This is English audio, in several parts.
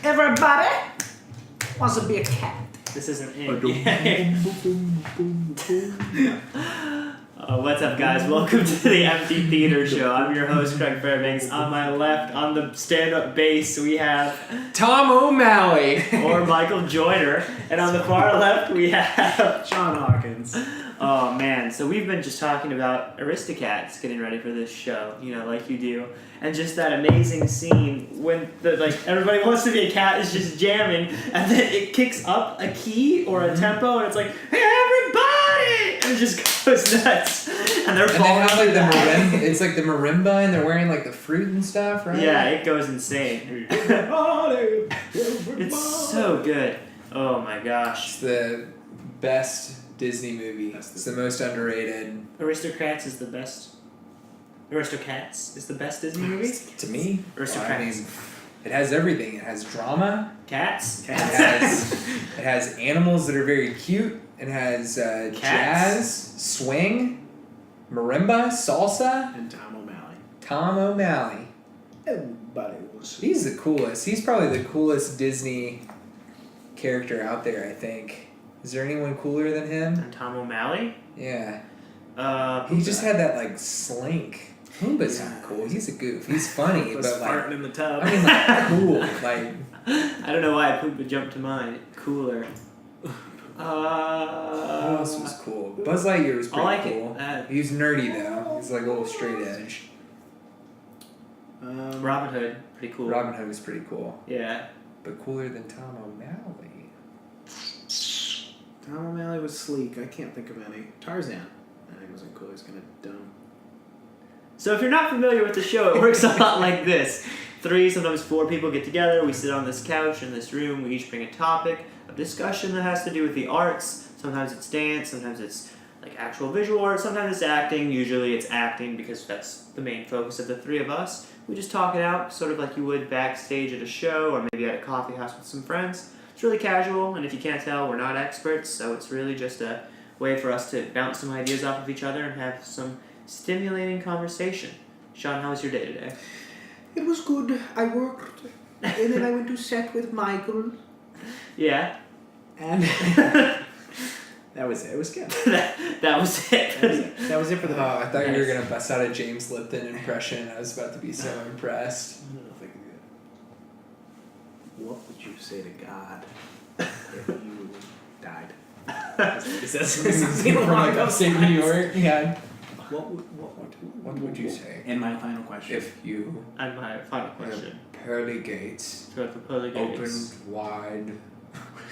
Everybody wants to be a cat. This isn't it. What's up, guys? Welcome to the Empty Theater Show. I'm your host, Craig Fairbanks. On my left, on the stand-up bass, we have Tom O'Malley. or Michael Joyner. And on the far left, we have Shawn Hawkins. Oh, man. So we've been just talking about Aristocats getting ready for this show, you know, like you do. And just that amazing scene when everybody wants to be a cat is just jamming, and then it kicks up a key or a tempo, and it's like, hey, everybody! And it just goes nuts. And they're falling. And they have like the marimba. It's like the marimba, and they're wearing like the fruit and stuff, right? Yeah, it goes insane. It's so good. Oh my gosh. It's the best Disney movie. It's the most underrated. Aristocats is the best Disney movie? To me, Aristocats. I mean, it has everything. It has drama. Cats? It has animals that are very cute. It has jazz, swing, marimba, salsa. And Tom O'Malley. Tom O'Malley. Everybody was. He's the coolest. He's probably the coolest Disney character out there, I think. Is there anyone cooler than him? And Tom O'Malley? Yeah. He just had that, like, slink. Pumbaa's not cool. He's a goof. He's funny, but, like... farting in the tub. I mean, like, cool. Like... I don't know why Pumbaa jumped to mind. Cooler. Who else was cool? Buzz Lightyear was pretty cool. He was nerdy, though. He's, like, a little straight edge. Robin Hood. Pretty cool. Robin Hood was pretty cool. Yeah. But cooler than Tom O'Malley. Tom O'Malley was sleek. I can't think of any. Tarzan. I think wasn't cool. He was kind of dumb. So if you're not familiar with the show, it works a lot like this. 3, sometimes 4 people get together. We sit on this couch in this room. We each bring a topic of discussion that has to do with the arts. Sometimes it's dance. Sometimes it's like actual visual art. Sometimes it's acting. Usually it's acting because that's the main focus of the 3 of us. We just talk it out sort of like you would backstage at a show or maybe at a coffee house with some friends. It's really casual, and if you can't tell, we're not experts, so it's really just a way for us to bounce some ideas off of each other and have some stimulating conversation. Shawn, how was your day today? It was good. I worked, and then I went to set with Michael. Yeah. And that was it. It was good. that was it. That was it for the day. I thought you were going to bust out a James Lipton impression. I was about to be so impressed. I don't know if I can do it. What would you say to God if you died? Is that something From like upstate New York? Yeah. What would you say? And my final question. If you... And my final question. Pearly gates So the pearly gates opened wide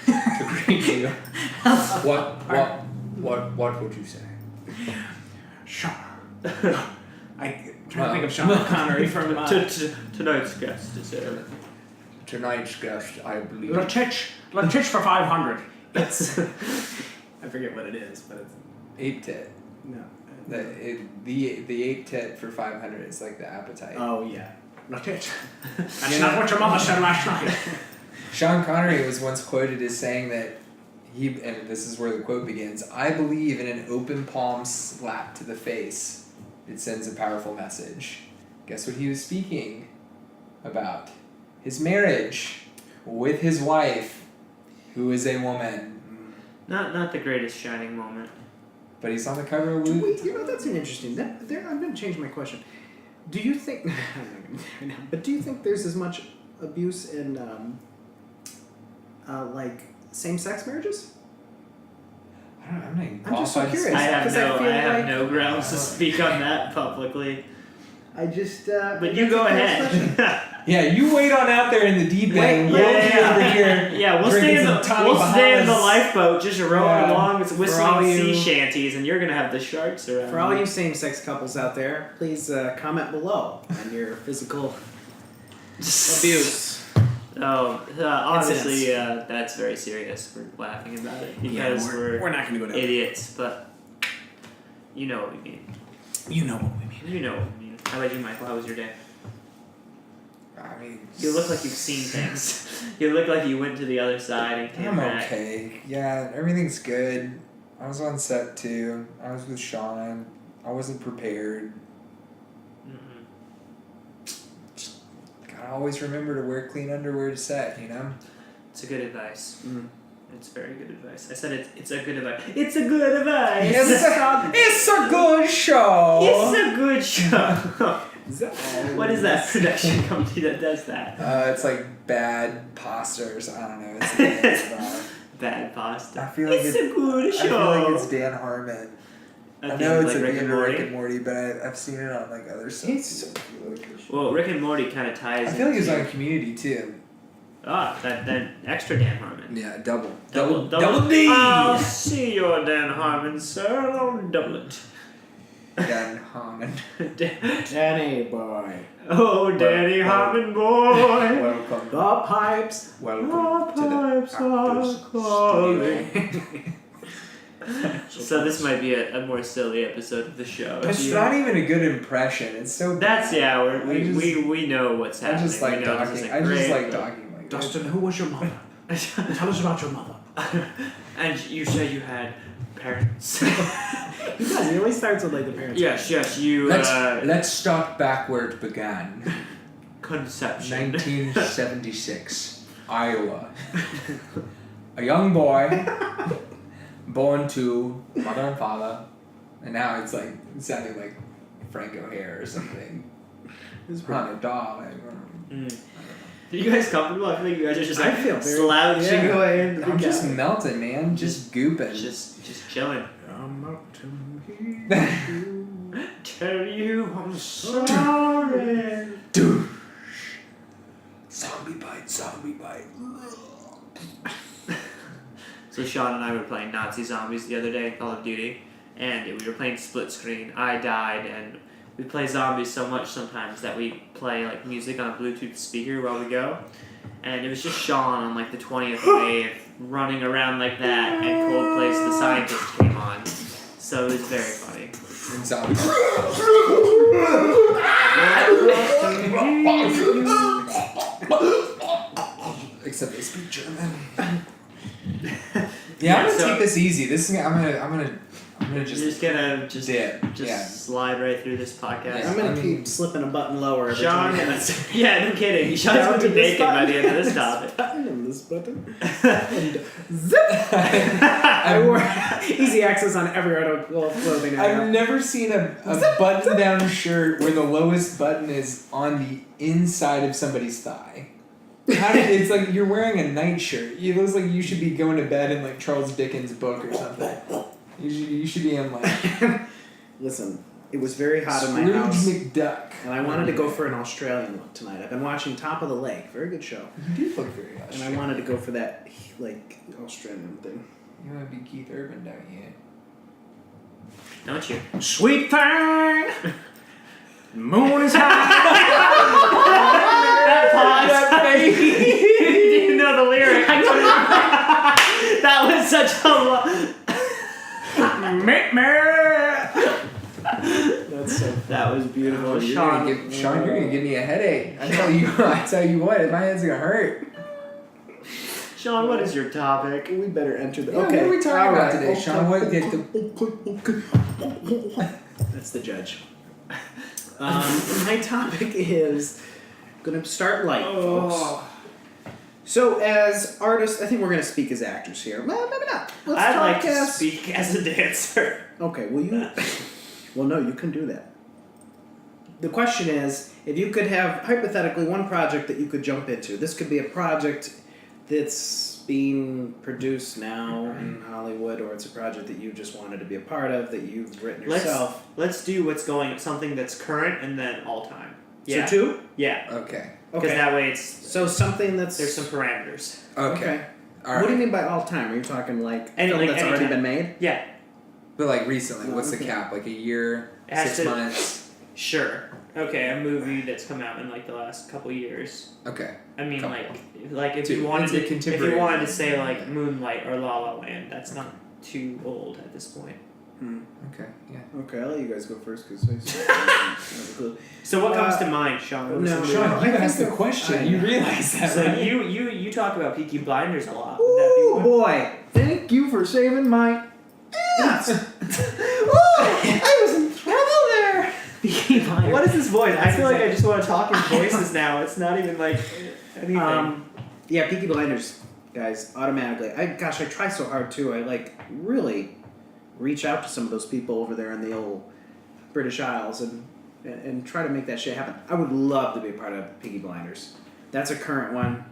to greet you, what would you say? Shawn. I'm trying to think of Sean Connery from... tonight's guest is Tonight's guest, I believe... Letitch for 500. It's... I forget what it is, but it's... Ape tit. No. The ape tit for 500 is like the appetite. Oh, yeah. Letitch. That's not what your mother said last night. Sean Connery was once quoted as saying that and this is where the quote begins, I believe in an open palm slap to the face. It sends a powerful message. Guess what he was speaking about? His marriage with his wife, who is a woman. Not the greatest shining moment. But he's on the cover of Wait, that's an interesting... I'm going to change my question. Do you think... but do you think there's as much abuse in, like, same-sex marriages? I don't know. I'm not even I'm just so qualified to curious. I have no grounds to speak on that publicly. I just... but you go ahead. Yeah, you wait on out there in the deep end. Yeah, we'll stay in the lifeboat, just rowing along with whistling sea shanties, and you're gonna have the sharks around. For all you same-sex couples out there, please comment below on your physical abuse. Oh, honestly, that's very serious. We're laughing about it because we're not gonna go down idiots, but you know what we mean. You know what we mean. You know what we mean. How about you, Michael? How was your day? I mean, You look like you've seen things. You look like you went to the other side and came back. I'm okay. Yeah, everything's good. I was on set too. I was with Shawn. I wasn't prepared. Mm-mm. Just got gotta always remember to wear clean underwear to set, you know? It's a good advice. Mm. It's very good advice. I said it's a good advice. It's a good advice. It's a good show! It's a good show. What is that Always. production company that does that? It's like bad posters. I don't know. It's Bad pasta. I feel like it's a good I show. feel like it's Dan Harmon. I Again, know it's like a Rick Rick and Morty. and Morty, but I've seen it on like other stuff. It's Well, Rick and Morty kind of ties. I feel like it's into- on Community too. that extra Dan Harmon. Yeah, double D. I'll see your Dan Harmon, sir. I'll double it. Dan Harmon. Danny boy. Oh, Danny Harmon boy. Welcome. The pipes. Welcome The to pipes the are actors calling. studio. So this might be a more silly episode of the show. It's not even a good impression. It's so. That's bad. we know what's I happening. just like we know this talking. isn't I just great, like but- talking like this. Dustin, who was your mother? Tell us about your mother. And you said you had parents. He does. He always starts with like the parents. yes, you Let's start back where it began. conception. 1976, Iowa. A young boy born to mother and father, and now it's like sounding like Frank O'Hare or something. On a doll. Are you guys comfortable? I feel like you guys are just like I feel very- slouching yeah. away into the I'm just couch. melting, man. Just gooping. just chilling. I'm up to you. Tell you I'm sorry. Dude. Zombie bite. So Shawn and I were playing Nazi zombies the other day in Call of Duty, and we were playing split screen. I died, and we play zombies so much sometimes that we play like music on a Bluetooth speaker while we go. And it was just Shawn on like the 20th wave running around like that, and Coldplay's The Scientist came on. So it was very funny. And zombie. Except they speak German. Yeah, I'm gonna take this easy. This is I'm gonna You're just gonna dip. Yeah. slide right through this podcast. Yeah. I'm gonna I mean- keep slipping a button lower every Sean, 20 minutes. yeah, no kidding. Sean's Down gonna to be this naked by button. the end of this This topic. button and this button. And zip! I wore easy access on every article of clothing I I've have. never seen a button-down shirt where the lowest button is on the inside of somebody's thigh. It's like you're wearing a nightshirt. It looks like you should be going to bed in like Charles Dickens' book or something. You should be in like Listen, it was very hot in my Scrooge house, McDuck. and I wanted to go for an Australian look tonight. I've been watching Top of the Lake, very good show, You do look very and I Australian. wanted to go for that like Australian thing. You want to be Keith Urban, don't you? Don't you? Sweet thing, moon is high. That pause. You didn't know the lyric. That was such a Meet me. That's so. That was beautiful. You're Sean, gonna give me a headache. I tell you what, my head's gonna hurt. Sean, what is your topic? We better enter the. Yeah, Okay. what are we talking all about right. today, Sean? What did That's the judge. My topic is gonna start light, folks. So, as artists, I think we're gonna speak as actors here. Well, maybe not. Let's I'd talk like to as. speak as a dancer. Okay. Well, you. Well, no, you can do that. The question is, if you could have hypothetically one project that you could jump into. This could be a project that's being produced now in Hollywood, or it's a project that you just wanted to be a part of that you've written yourself. Let's do something that's current and then all time. Yeah. So two. Yeah. Okay. Because Okay. that way it's So something that's there's some parameters. Okay. All right. What do you mean by all time? Are you talking like Any- film like that's already anytime. been made? Yeah. But like recently, what's Okay. the cap? Like a year, It has 6 to- months. Sure. Okay, a movie that's come out in like the last couple years. Okay. I mean, Couple. like if Two. you wanted It's a to, if contemporary you wanted to movie. say like Moonlight or La La Land, that's not too old at this point. Okay. Yeah. Okay, I'll let you guys go first because So what comes to mind, Sean? What was No, some- Sean, Sean, I you think asked the that- question. I You know. realize that, So right? you talk about Peaky Blinders a lot. Would that be Oh one? boy! Thank you for saving my ass. Oh, I was in trouble there. Peaky Blinders. What is this voice? I That's feel like I exactly- just want to talk in voices now. It's not even like anything. Yeah, Peaky Blinders, guys, automatically. I try so hard too. I really reach out to some of those people over there in the old British Isles and try to make that shit happen. I would love to be a part of Peaky Blinders. That's a current one.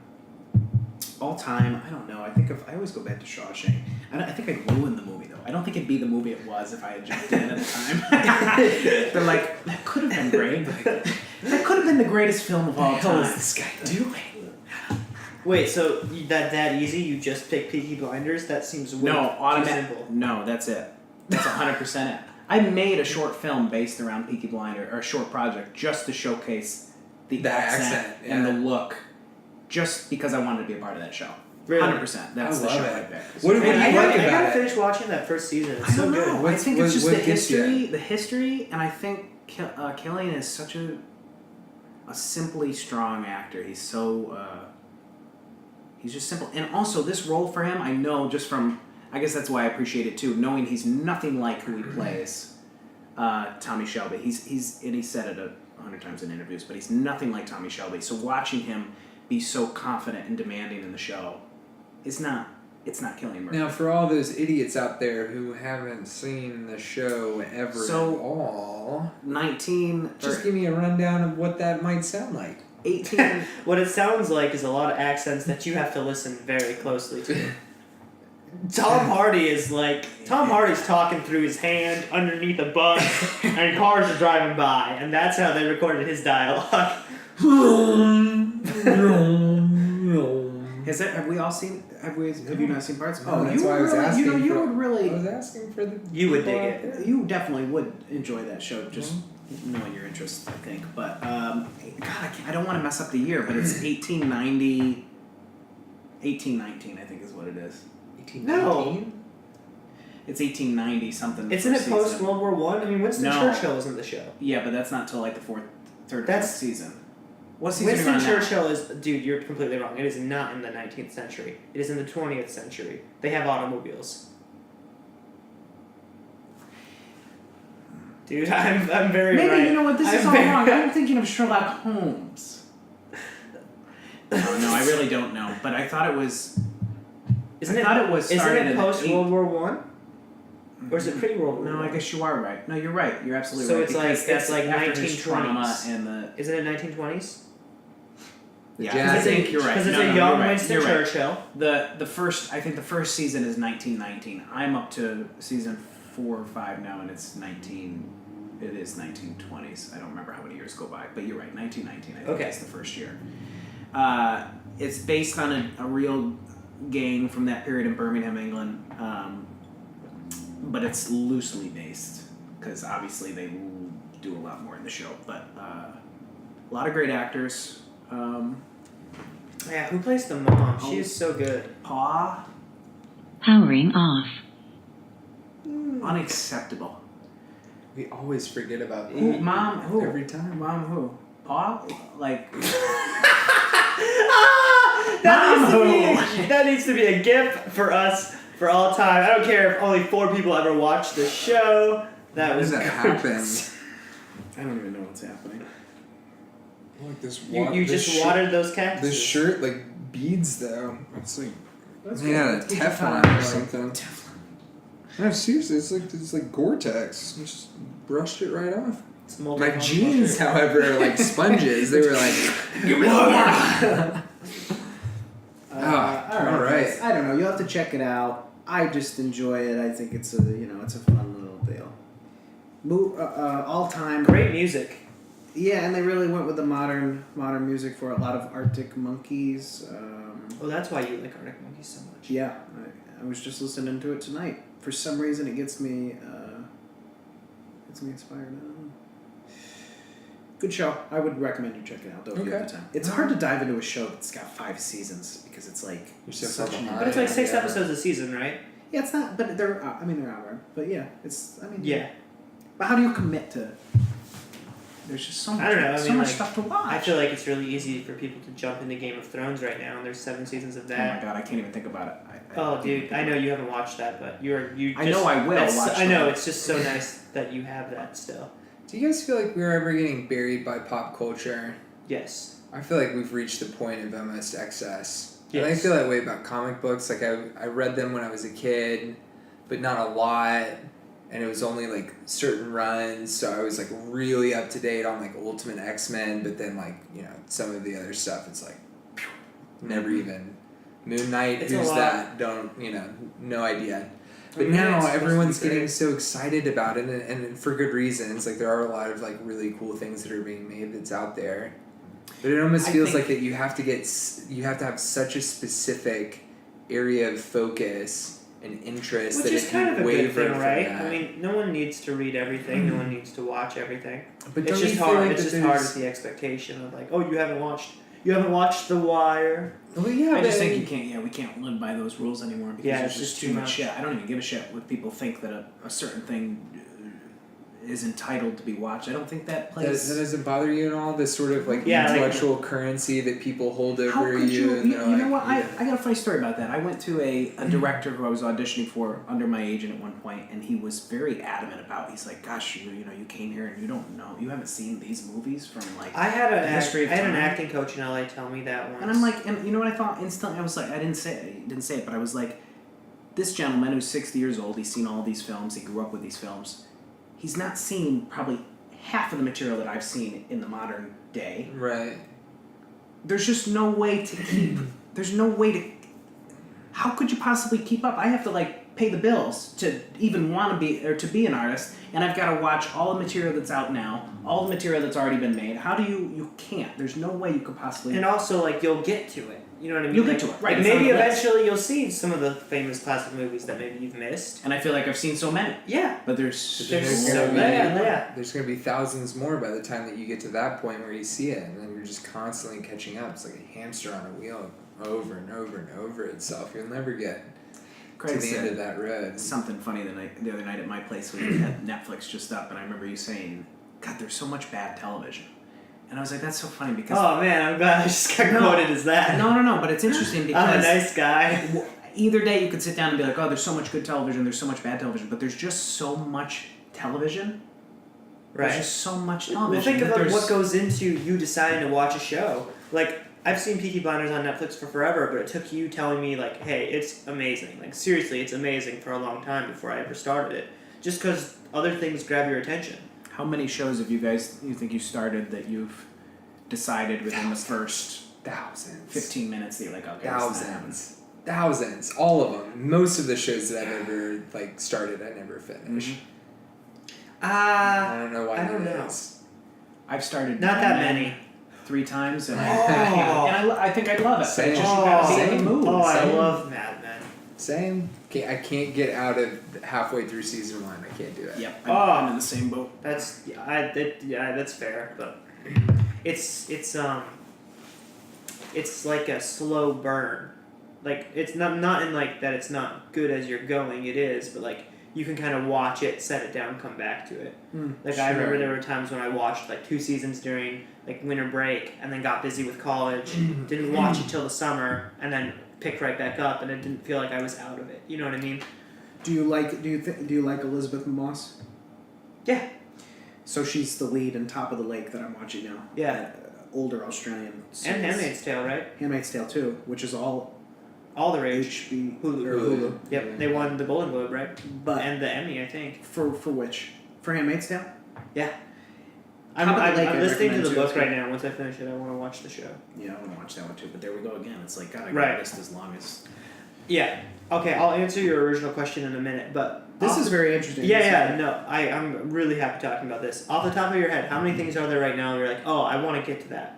All time, I don't know. I always go back to Shawshank. I think I'd ruin the movie though. I don't think it'd be the movie it was if I had jumped in at the time. They're like, that could have been great. That could have been the greatest film of all time. What is this guy doing? Wait, so that easy? You just pick Peaky Blinders? That seems way No, too automatic. simple. No, that's it. That's 100% it. I made a short film based around Peaky Blinder, or a short project, just to showcase the accent and the look, just because I wanted to be a part of that show. Really? 100%. That's I the love show it. right there. What do you I like gotta about it? finish watching that first season. It's I so don't good. know. I What's- think it's just what the gets you? history, and I think Killian is such a simply strong actor. He's so he's just simple, and also this role for him, I know just from, I guess that's why I appreciate it too, knowing he's nothing like who he plays, Tommy Shelby. He's and he said it 100 times in interviews, but he's nothing like Tommy Shelby. So watching him be so confident and demanding in the show, it's not Killian Murphy. Now, for all those idiots out there who haven't seen the show ever So- at all, 19 just or give me a rundown of what that might sound like. 18. What it sounds like is a lot of accents that you have to listen very closely to. Tom Hardy's talking through his hand underneath a bus, and cars are driving by, and that's how they recorded his dialogue. Have we all seen? Have you not seen parts? No, that's you why I would was really, asking. you know, you for, would I really, was asking for the. You would people dig out it. there. you definitely would enjoy that show. Just knowing your interests, I think. But God, I don't want to mess up the year, but it's 1890, 1819, I think is what it is. 1819? It's 1890 something. the Isn't it first post season. World War One? I mean, Winston No. Churchill isn't the show. Yeah, but that's not till like the third That's- season. What season are you Winston on now? Churchill is, dude, you're completely wrong. It is not in the 19th century. It is in the 20th century. They have automobiles. Dude, I'm very Maybe right. you know what? This is I'm all very wrong. right. I'm thinking of Sherlock Holmes. No, I really don't know. But I thought it was. Isn't I thought it was Isn't started it in post the World War One? Or is it pre World War No, One? I guess you are right. No, you're right. You're absolutely So right. it's like- because it's that's like after his 1920s. trauma and the. Isn't it 1920s? Yeah, jazz. I think you're right. Because it's No, a no, young you're right. Winston You're right. Churchill. The first, I think the first season is 1919. I'm up to season 4 or 5 now, and it's 19. It is 1920s. I don't remember how many years go by, but you're right. 1919. I think Okay. is the first year. It's based on a real gang from that period in Birmingham, England, but it's loosely based because obviously they will do a lot more in the show. But a lot of great actors. Yeah, who plays the mom? She is so good. Pa, Powering off. unacceptable. We always forget about Who, that. mom? Who? Every time. Mom? Who? Pa? Like. That needs to be a GIF for us for all time. I don't care if only 4 people ever watch the show. That How was does that happen? I don't even know what's happening. Like this. You just watered those cactuses. This shirt like beads though. It's like That's yeah, good. Teflon or something. No, seriously, it's like Gore-Tex. You just brushed it right off. It's My multifunctional jeans, shirt. however, are like sponges. They were like, Give me water! all right. guys. I don't know. You'll have to check it out. I just enjoy it. I think it's a it's a fun little deal. All time. Great music. Yeah, and they really went with the modern music for a lot of Arctic Monkeys. Oh, that's why you like Arctic Monkeys so much. Yeah, I was just listening to it tonight. For some reason, it gets me inspired. I don't know. Good show. I would recommend you check it out though if you have the time. It's hard to dive into a show that's got 5 seasons because it's like You're so such far an- behind. But it's like 6 Yeah. episodes a season, right? Yeah, it's not. But they're hour. But yeah, it's. Yeah. But how do you commit to? There's just so much. I don't know, I so mean, much like, stuff to watch. I feel like it's really easy for people to jump into Game of Thrones right now, and there's 7 seasons of Oh my that. god, I can't even think about it. Oh, dude, I know you haven't watched that, but you. I know I will that's- watch I know that. it's just so nice that you have that still. Do you guys feel like we're ever getting buried by pop culture? Yes. I feel like we've reached the point of almost excess. Yes. And I feel that way about comic books. Like I read them when I was a kid, but not a lot. And it was only like certain runs, so I was like really up to date on like Ultimate X-Men, but then like, you know, some of the other stuff it's like never even Moon Knight, It's a who's lot. that? Don't, you know, no idea. But Moon Knight's now supposed to be everyone's getting great. so excited about it, and for good reasons. Like there are a lot of like really cool things that are being made that's out there. But it almost I feels think- like that you have to have such a specific area of focus and interest Which that is if kind you of a good waver thing, from right? that, I mean, no one needs to read everything. No one needs to watch everything. but It's don't just you feel hard. like It's that just hard there's- with the expectation of like, oh, you haven't watched The Wire. Well, yeah, I but just think you can't. Yeah, we can't live by those rules anymore because Yeah, there's it's just just too too much much. shit. I don't even give a shit what people think that a certain thing is entitled to be watched. I don't think that plays. that doesn't bother you at all. This sort of like Yeah, like- intellectual currency that people hold over How could you? and You, they're you know like, what? yeah. I got a funny story about that. I went to a director who I was auditioning for under my agent at one point, and he was very adamant about. He's like, "Gosh, you came here and you don't know, you haven't seen these movies from like." I had The history of an time. acting coach in LA tell me that once. And I'm like, and you know what I thought instantly? I was like, I didn't say it, but I was like, this gentleman who's 60 years old, he's seen all these films, he grew up with these films. He's not seen probably half of the material that I've seen in the modern day. Right. There's just no way to keep. There's no way to. How could you possibly keep up? I have to like pay the bills to even want to be or to be an artist, and I've got to watch all the material that's out now, all the material that's already been made. How do you? You can't. There's no way you could possibly. And also, like, you'll get to it. You know what I mean? You'll Like- get to it, right, Like it's on maybe the list. eventually you'll see some of the famous classic movies that maybe you've missed. And I feel like I've seen so many, Yeah. but there's There's so so many. many. Yeah. There's gonna be thousands more by the time that you get to that point where you see it, and then you're just constantly catching up. It's like a hamster on a wheel, over and over and over itself. You'll never get Craig to the end said of that road. something funny the other night at my place when we had Netflix just up, and I remember you saying, "God, there's so much bad television," and I was like, "That's so funny because." Oh man, I'm glad I just got No. quoted as that. No, but it's interesting I'm a because nice guy. either day you could sit down and be like, "Oh, there's so much good television, there's so much bad television," but there's just so much television. There's Right. just so much Well, television. think that about there's- what goes into you deciding to watch a show. Like, I've seen Peaky Blinders on Netflix for forever, but it took you telling me, like, hey, it's amazing. Like, seriously, it's amazing for a long time before I ever started it. Just because other things grab your attention. How many shows have you think you started that you've decided within the first Thousands. 15 minutes that you're like, okay, this is not happening? Thousands. All of them. Most of the shows that I've ever like started, I never finished. I don't know why I don't that know. is. I've started Not that Mad Men many. 3 times, and Oh. I think I'd love it. But Same. it's just you gotta be in Same. the mood. Oh, I Same. love Mad Men. Same. I can't get out of halfway through season 1. I can't do it. Yep, Oh. I'm in the same boat. That's that's fair, but it's like a slow burn. Like it's not in like that it's not good as you're going. It is, but like you can kind of watch it, set it down, come back to it. Like I remember there were times when I watched like 2 seasons during like winter break, and then got busy with college. Didn't watch it till the summer, and then picked right back up, and it didn't feel like I was out of it. You know what I mean? Do you like Elizabeth Moss? Yeah. So she's the lead in Top of the Lake that I'm watching now. Yeah. That, older Australian series. And Handmaid's Tale, right? Handmaid's Tale too, which is all All the rage. HB Hulu. or Hulu. Yep, they won the Golden Globe, right? But And the Emmy, I think. for which? For Handmaid's Tale? Yeah. Top of the Lake, I'm I listening to recommend the too. book It's right good. now. Once I finish it, I want to watch the show. Yeah, I want to watch that one too. But there we go again. It's like God, I got Right. a list as long as. Yeah. Okay, I'll answer your original question in a minute, but This is very interesting. Yeah, no, I'm really happy talking about this. Off the top of your head, how many things are there right now where you're like, oh, I want to get to that?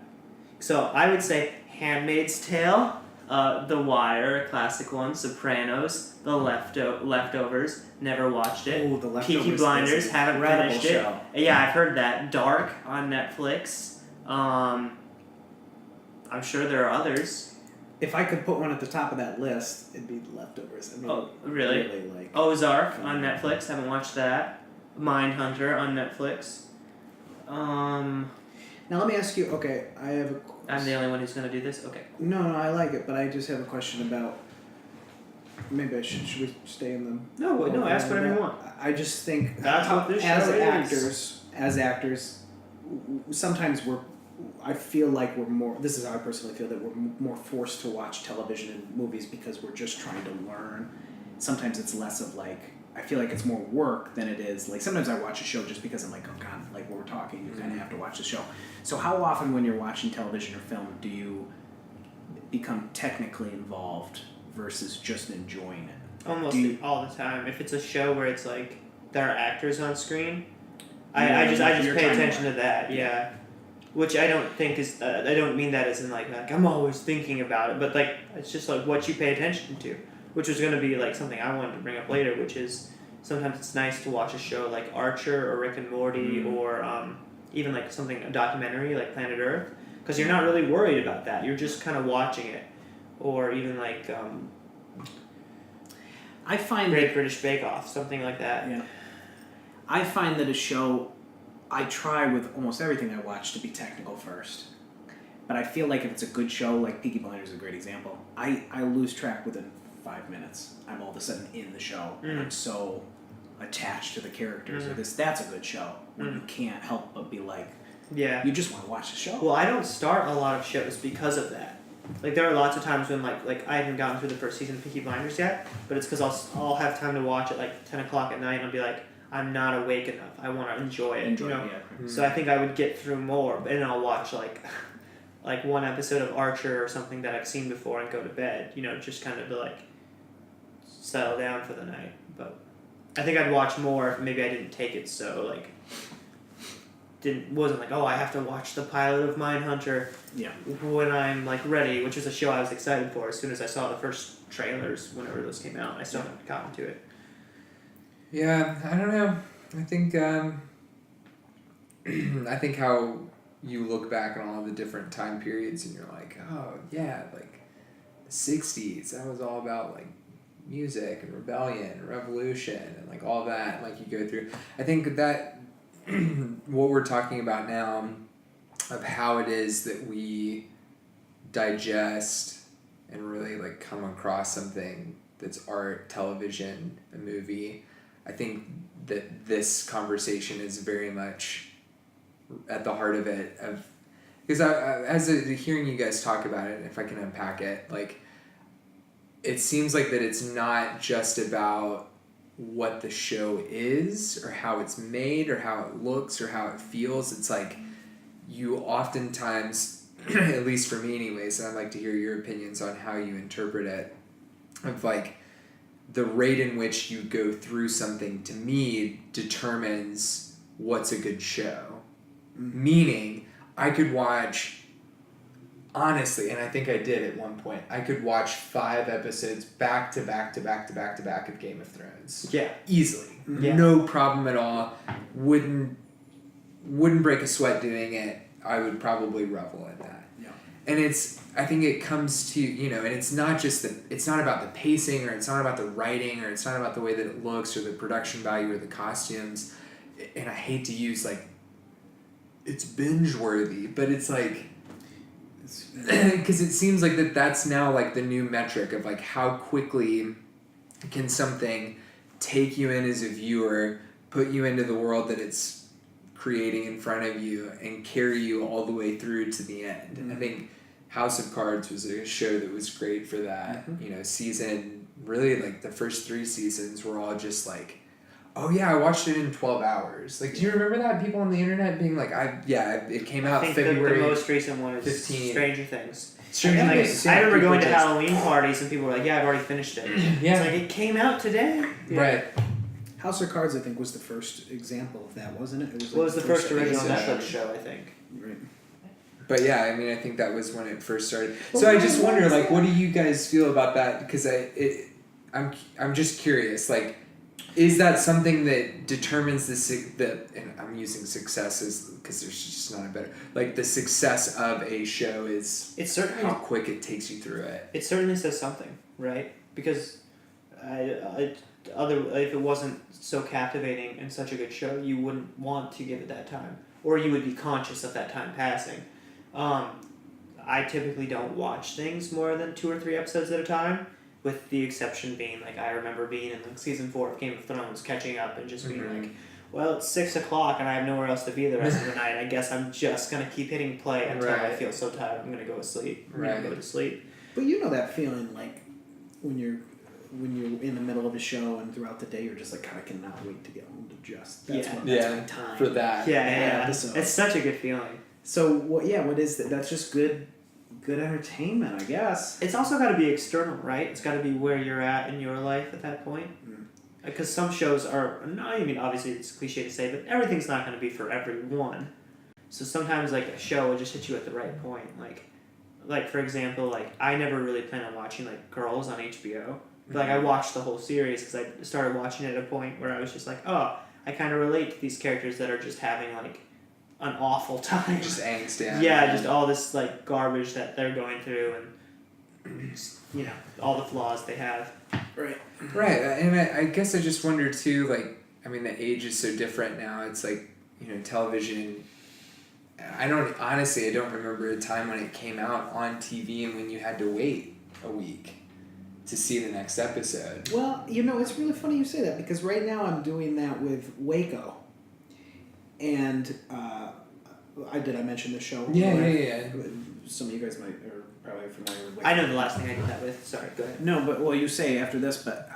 So I would say Handmaid's Tale, The Wire, a classic one, Sopranos, The Leftovers, never watched it. Oh, The Leftovers Peaky is Blinders, an haven't incredible finished show. it. Yeah, I've heard that. Dark on Netflix. I'm sure there are others. If I could put one at the top of that list, it'd be The Leftovers. I mean, Oh, really? like. Ozark on Netflix, haven't watched that. Mindhunter on Netflix. Now let me ask you. Okay, I have a. I'm the only one who's gonna do this? Okay. No, I like it, but I just have a question about. Maybe I should we stay in the. No, ask whatever you want. I just think That's what this as show is. as actors, sometimes I feel like we're more, this is how I personally feel, that we're more forced to watch television and movies because we're just trying to learn. Sometimes it's less of like, I feel like it's more work than it is, like sometimes I watch a show just because I'm like, oh God, like when we're talking, you kind of have to watch the show. So how often when you're watching television or film do you become technically involved versus just enjoying it? Almost all the time. If it's a show where it's like there are actors on screen, Yeah, I just you're pay trying to attention to that. Yeah, which I don't think is. I don't mean that as in like I'm always thinking about it, but like it's just like what you pay attention to, which was going to be like something I wanted to bring up later, which is sometimes it's nice to watch a show like Archer or Rick and Morty or even like a documentary like Planet Earth, because you're not really worried about that. You're just kind of watching it, or even like. I find Great that British Bake Off, something like that. Yeah. I find that a show, I try with almost everything I watch to be technical first. But I feel like if it's a good show, like Peaky Blinders is a great example, I lose track within 5 minutes. I'm all of a sudden in the show. And I'm so attached to the characters. Or that's a good show. When you can't help but be like, Yeah. you just want to watch the show. Well, I don't start a lot of shows because of that. Like there are lots of times when like I haven't gotten through the first season of Peaky Blinders yet, but it's because I'll have time to watch it like 10 o'clock at night and I'll be like, I'm not awake enough. I want to enjoy it. You know? Yeah. So I think I would get through more, and then I'll watch like one episode of Archer or something that I've seen before and go to bed. You know, just kind of to like settle down for the night. But I think I'd watch more if maybe I didn't take it so like. Wasn't like, oh, I have to watch the pilot of Mindhunter when I'm like ready, which was a show I was excited for as soon as I saw the first trailers whenever those came out. I still haven't gotten to it. Yeah, I don't know. I think I think how you look back on all the different time periods and you're like, oh yeah, like the 60s, that was all about like music and rebellion and revolution and like all that, like you go through. I think that what we're talking about now of how it is that we digest and really like come across something that's art, television, a movie, I think that this conversation is very much at the heart of it. Because hearing you guys talk about it, if I can unpack it, like it seems like that it's not just about what the show is or how it's made or how it looks or how it feels. It's like you oftentimes, at least for me anyways, and I'd like to hear your opinions on how you interpret it, of like the rate in which you go through something to me determines what's a good show. Meaning I could watch, honestly, and I think I did at one point, I could watch 5 episodes back to back to back to back to back of Game of Thrones. Yeah. Easily. Yeah. No problem at all. Wouldn't break a sweat doing it. I would probably revel in that. Yeah. And I think it comes to, and it's not just it's not about the pacing or it's not about the writing or it's not about the way that it looks or the production value or the costumes. And I hate to use like, it's binge worthy, but it's like, because it seems like that's now like the new metric of like how quickly can something take you in as a viewer, put you into the world that it's creating in front of you and carry you all the way through to the end. Mm-hmm. I think House of Cards was a show that was great for that. Mm-hmm. Season, really like the first 3 seasons were all just like, oh yeah, I watched it in 12 hours. Like, do you remember that? People on the internet being like, it came out I think February. the most recent one is 15. Stranger Things. Stranger Things. I remember going to People just- Halloween parties and people were like, yeah, I've already finished it. Yeah. It's like, it came out today. Yeah. Right. House of Cards, I think, was the first example of that, wasn't it? Well, it was the first original episode. Netflix show, I think. Right. But yeah, I mean, I think that was when it first started. So I just wonder, like, what do you guys feel about that? Because I'm just curious, like, is that something that determines and I'm using success as because there's just not a better, like the success of a show is It certainly how quick it takes you through it. It certainly says something, right? Because if it wasn't so captivating and such a good show, you wouldn't want to give it that time, or you would be conscious of that time passing. I typically don't watch things more than 2 or 3 episodes at a time, with the exception being like I remember being in like season 4 of Game of Thrones, catching up and just being like, well, it's 6 o'clock and I have nowhere else to be the rest of the night. I guess I'm just gonna keep hitting play until I Right. feel so tired I'm gonna go to sleep. I'm gonna go to sleep. But you know that feeling like when you're in the middle of a show and throughout the day you're just like, God, I cannot wait to get home to just that's my time for that. Yeah. So, It's such a good feeling. so what is that? That's just good entertainment, I guess. It's also got to be external, right? It's got to be where you're at in your life at that point. Because some shows are, I mean, obviously it's cliche to say, but everything's not going to be for everyone. So sometimes, like, a show will just hit you at the right point. Like for example, like, I never really plan on watching, like, Girls on HBO. But, like, I watched the whole series because I started watching it at a point where I was just like, oh, I kind of relate to these characters that are just having, like, an awful time. Just angst, Yeah, just all this, like, garbage that they're going through and, you know, all the flaws they have. Right, and I guess I just wonder too, like, I mean, the age is so different now. It's like, you know, television. I don't remember a time when it came out on TV and when you had to wait a week to see the next episode. Well, you know, it's really funny you say that because right now I'm doing that with Waco. And I mention the show? Yeah. Some of you guys might are probably familiar with Waco. I know the last thing I did that with. Sorry, go ahead. No, but well, you say after this, but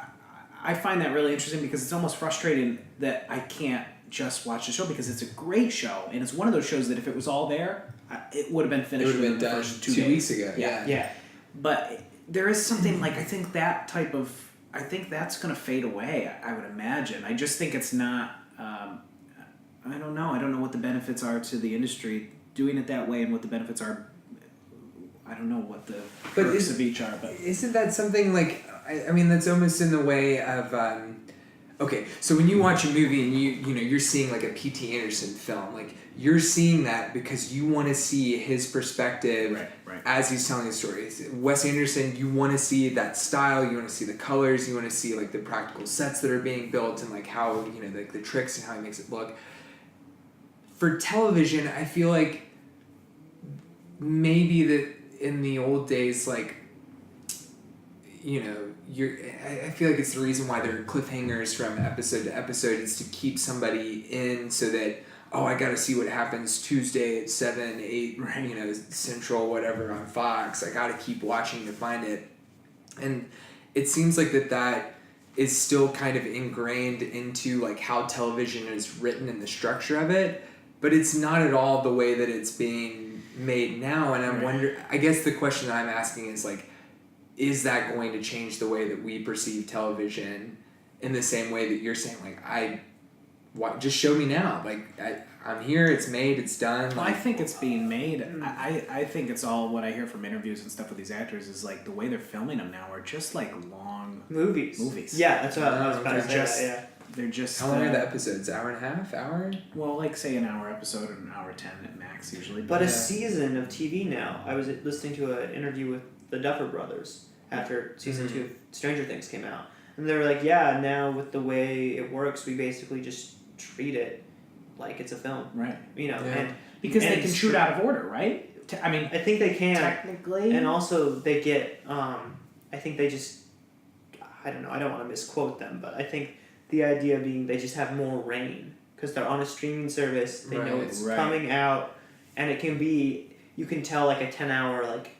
I find that really interesting because it's almost frustrating that I can't just watch the show because it's a great show and it's one of those shows that if it was all there, it would have been finished. It would have been within the done first 2 days. weeks ago. Yeah. But there is something like I think that's going to fade away. I would imagine. I just think it's not. I don't know. I don't know what the benefits are to the industry doing it that way, and what the benefits are. I don't know what the perks of each are, but isn't that something like? I mean, that's almost in the way of. Okay, so when you watch a movie and you're seeing like a P.T. Anderson film, like you're seeing that because you want to see his perspective right. as he's telling the story. Wes Anderson, you want to see that style, you want to see the colors, you want to see like the practical sets that are being built and like how like the tricks and how he makes it look. For television, I feel like maybe that in the old days, like I feel like it's the reason why there are cliffhangers from episode to episode is to keep somebody in so that, oh, I gotta see what happens Tuesday at 7, 8, Central, whatever, on Fox. I gotta keep watching to find it. And it seems like that is still kind of ingrained into like how television is written and the structure of it, but it's not at all the way that it's being made now. And I'm wondering, I guess the question that I'm asking is like, is that going to change the way that we perceive television in the same way that you're saying, like, just show me now. Like, I'm here, it's made, it's done. Well, I think it's being made. I think it's all what I hear from interviews and stuff with these actors is like the way they're filming them now are just like long movies. Yeah, that's what I was about to say. They're just. How long are the episodes? Hour and a half? Hour? Well, like say an hour episode or an hour 10 at max usually. But a season of TV now. I was listening to an interview with the Duffer Brothers after season 2 of Stranger Things came out. And they were like, yeah, now with the way it works, we basically just treat it like it's a film. Right. And because and they can shoot out of order, right? I mean, I think they can. Technically. And also they get, I think they just, I don't know, I don't want to misquote them, but I think the idea being they just have more reign because they're on a streaming service, they know it's coming out, and it can be, you can tell like a 10-hour like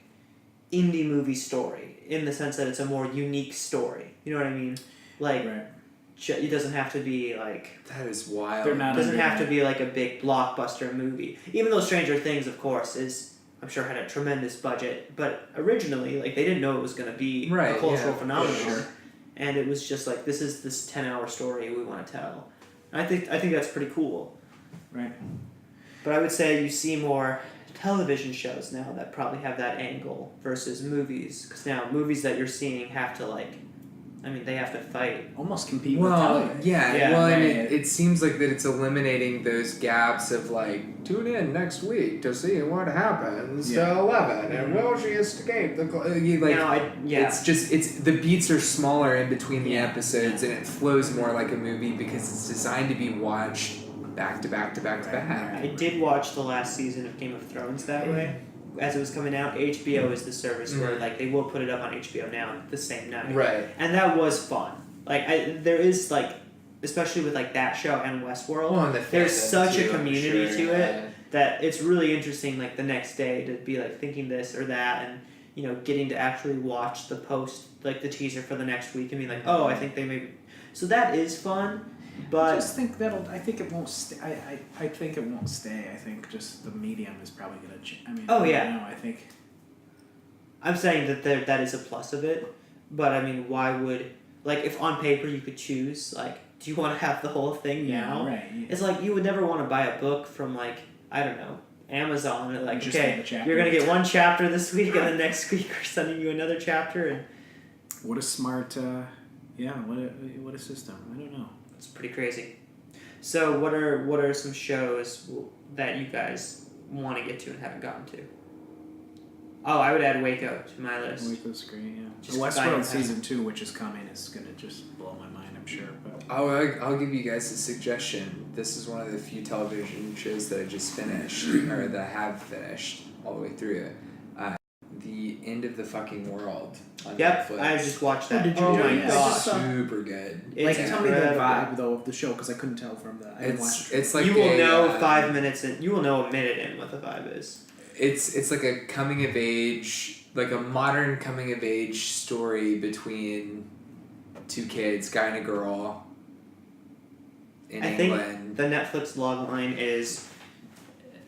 indie movie story in the sense that it's a more unique story. You know what I mean? Like, it doesn't have to be like... That is wild. It doesn't have to be like a big blockbuster movie. Even though Stranger Things, of course, I'm sure had a tremendous budget, but originally, like, they didn't know it was going to be a cultural phenomenon. Sure. And it was just like, this is this 10-hour story we want to tell. And I think that's pretty cool. Right. But I would say you see more television shows now that probably have that angle versus movies. Because now movies that you're seeing have to they have to fight. Almost compete with television. And it seems like that it's eliminating those gaps of like, tune in next week to see what happens to 11 and will she escape the it's the beats are smaller in between the episodes and it flows more like a movie because it's designed to be watched back to back to back to back. I did watch the last season of Game of Thrones that way. As it was coming out, HBO is the service where like they will put it up on HBO now the same night. Right. And that was fun. Like there is like especially with like that show and Westworld, Well, and the there's fandom such too, a I'm community sure, to yeah. it that it's really interesting. Like the next day to be like thinking this or that, and you know, getting to actually watch the post, like the teaser for the next week, and be like, oh, I think they may. So that is fun, I but just think I think it won't stay. I think it won't stay. I think just the medium is probably gonna change. I mean, Oh, I yeah. don't know, I think. I'm saying that that is a plus of it. But I mean, why would like if on paper you could choose like, do you want to have the whole thing now? Right. Yeah. It's like you would never want to buy a book from like I don't know Amazon and like Just have okay a chapter. you're gonna get one chapter this week and the next week we're sending you another chapter and What a smart. What a system. I don't know. it's pretty crazy. So what are some shows that you guys want to get to and haven't gotten to? Oh, I would add Waco to my list. Waco's great. Yeah. Just The combine Westworld them. season 2, which is coming, is gonna just blow my mind. I'm sure. But I'll give you guys a suggestion. This is one of the few television shows that I just finished, or that I have finished all the way through. The End of the Fucking World on Yep, Netflix. I just watched that. did you Oh do my it? I gosh. just saw- Super good. It's tell me the incredible. vibe though of the show because I couldn't tell from the. I didn't watch the It's like you will a, know 5 minutes in. You will know a minute in what the vibe is. It's like a coming of age, like a modern coming of age story between two kids, guy and a girl. In I England. think the Netflix logline is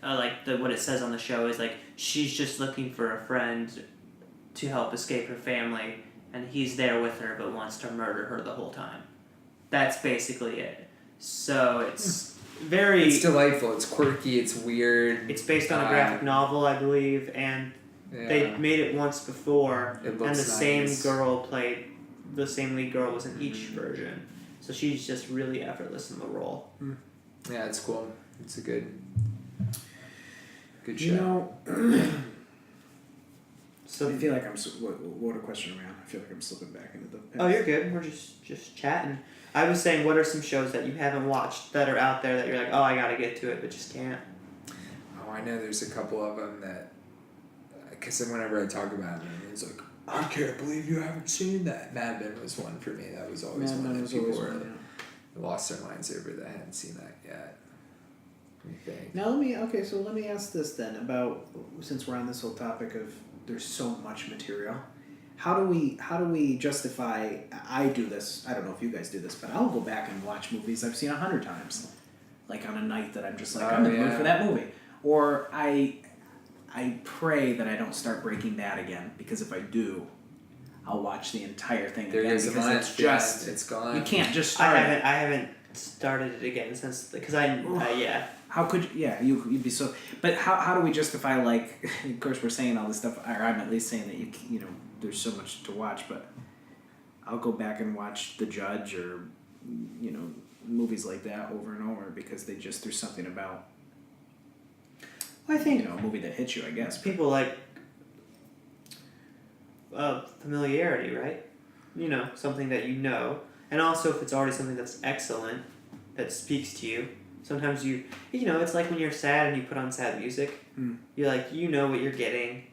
like what it says on the show is like she's just looking for a friend to help escape her family, and he's there with her but wants to murder her the whole time. That's basically it. So it's very. It's delightful. It's quirky. It's weird. It's based on a graphic novel, I believe, and Yeah. they made it once before, It and looks the same nice. girl played. The same lead girl was in each version, so she's just really effortless in the role. Yeah, it's cool. It's a good show. You know, So I feel like I'm. What a question around. I feel like I'm slipping back into the. Past. oh, you're good. We're just chatting. I was saying, what are some shows that you haven't watched that are out there that you're like, oh, I gotta get to it, but just can't? Oh, I know there's a couple of them that, because whenever I talk about them, it's like, I can't believe you haven't seen that. Mad Men was one for me. That was always one that people were lost their minds over that hadn't seen that yet. What do you think? Now let me ask this then about, since we're on this whole topic of there's so much material, how do we justify? I do this. I don't know if you guys do this, but I'll go back and watch movies I've seen 100 times, like on a night that I'm just like I'm in the mood for that movie, or I pray that I don't start Breaking Bad again, because if I do, I'll watch the entire thing There again goes the because month. it's just it's gone. you can't just I start. haven't started it again since because yeah. How could you? Yeah, you'd be so. But how do we justify, like? Of course, we're saying all this stuff, or I'm at least saying that you know there's so much to watch. But I'll go back and watch The Judge or movies like that over and over because there's something about I think a movie that hits you. I guess. people like familiarity, right? Something that you know, and also if it's already something that's excellent that speaks to you. Sometimes it's like when you're sad and you put on sad music. You're like, you know what you're getting.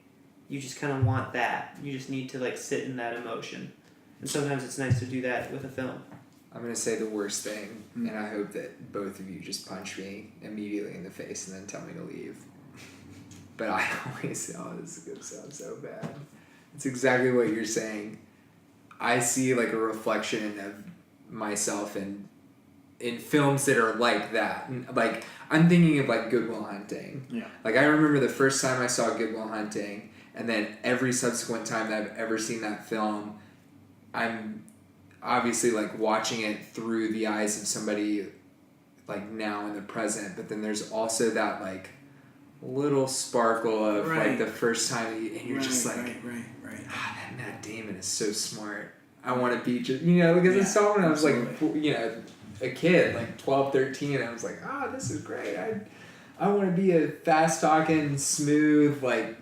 You just kind of want that. You just need to like sit in that emotion. And sometimes it's nice to do that with a film. I'm going to say the worst thing, and I hope that both of you just punch me immediately in the face and then tell me to leave. But I always say, oh, this is going to sound so bad. It's exactly what you're saying. I see like a reflection of myself in films that are like that. Like, I'm thinking of like Good Will Hunting. Yeah. Like, I remember the first time I saw Good Will Hunting, and then every subsequent time that I've ever seen that film, I'm obviously like watching it through the eyes of somebody like now in the present, but then there's also that like little sparkle of like the first time, and you're just like, right. That Matt Damon is so smart. I want to be just, because I saw when I was like, a kid, like 12, 13, I was like, this is great. I want to be a fast-talking, smooth, like,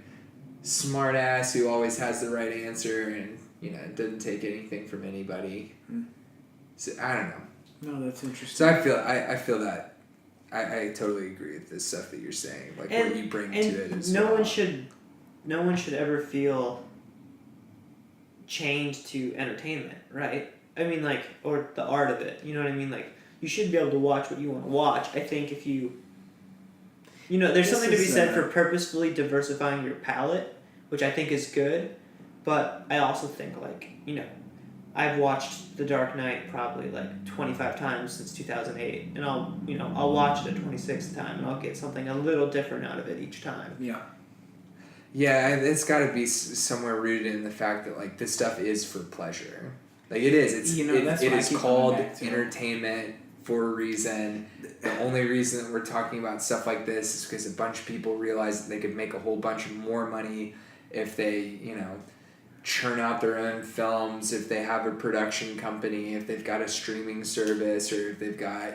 smart ass who always has the right answer and, doesn't take anything from anybody. So, I don't know. No, that's interesting. So I feel that I totally agree with this stuff that you're saying. Like, what you bring to it is no one should ever feel chained to entertainment, right? I mean, like, or the art of it. You know what I mean? Like, you should be able to watch what you want to watch. I think if you there's This something to be is, said for purposefully diversifying your palette, which I think is good, but I also think like, I've watched The Dark Knight probably like 25 times since 2008, and I'll watch it a 26th time and I'll get something a little different out of it each time. Yeah. Yeah, it's got to be somewhere rooted in the fact that like this stuff is for pleasure. Like it is. It's that's it what I is keep called coming back to. entertainment for a reason. The only reason that we're talking about stuff like this is because a bunch of people realized that they could make a whole bunch more money if they, churn out their own films, if they have a production company, if they've got a streaming service, or if they've got,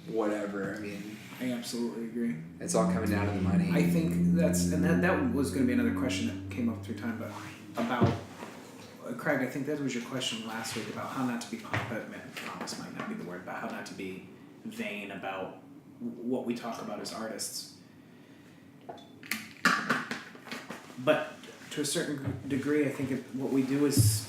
whatever. I mean, I absolutely agree. it's all coming down to the money. I think that was going to be another question that came up through time, but about Craig, I think that was your question last week about how not to be pompous might not be the word, but how not to be vain about what we talk about as artists. But to a certain degree, I think what we do is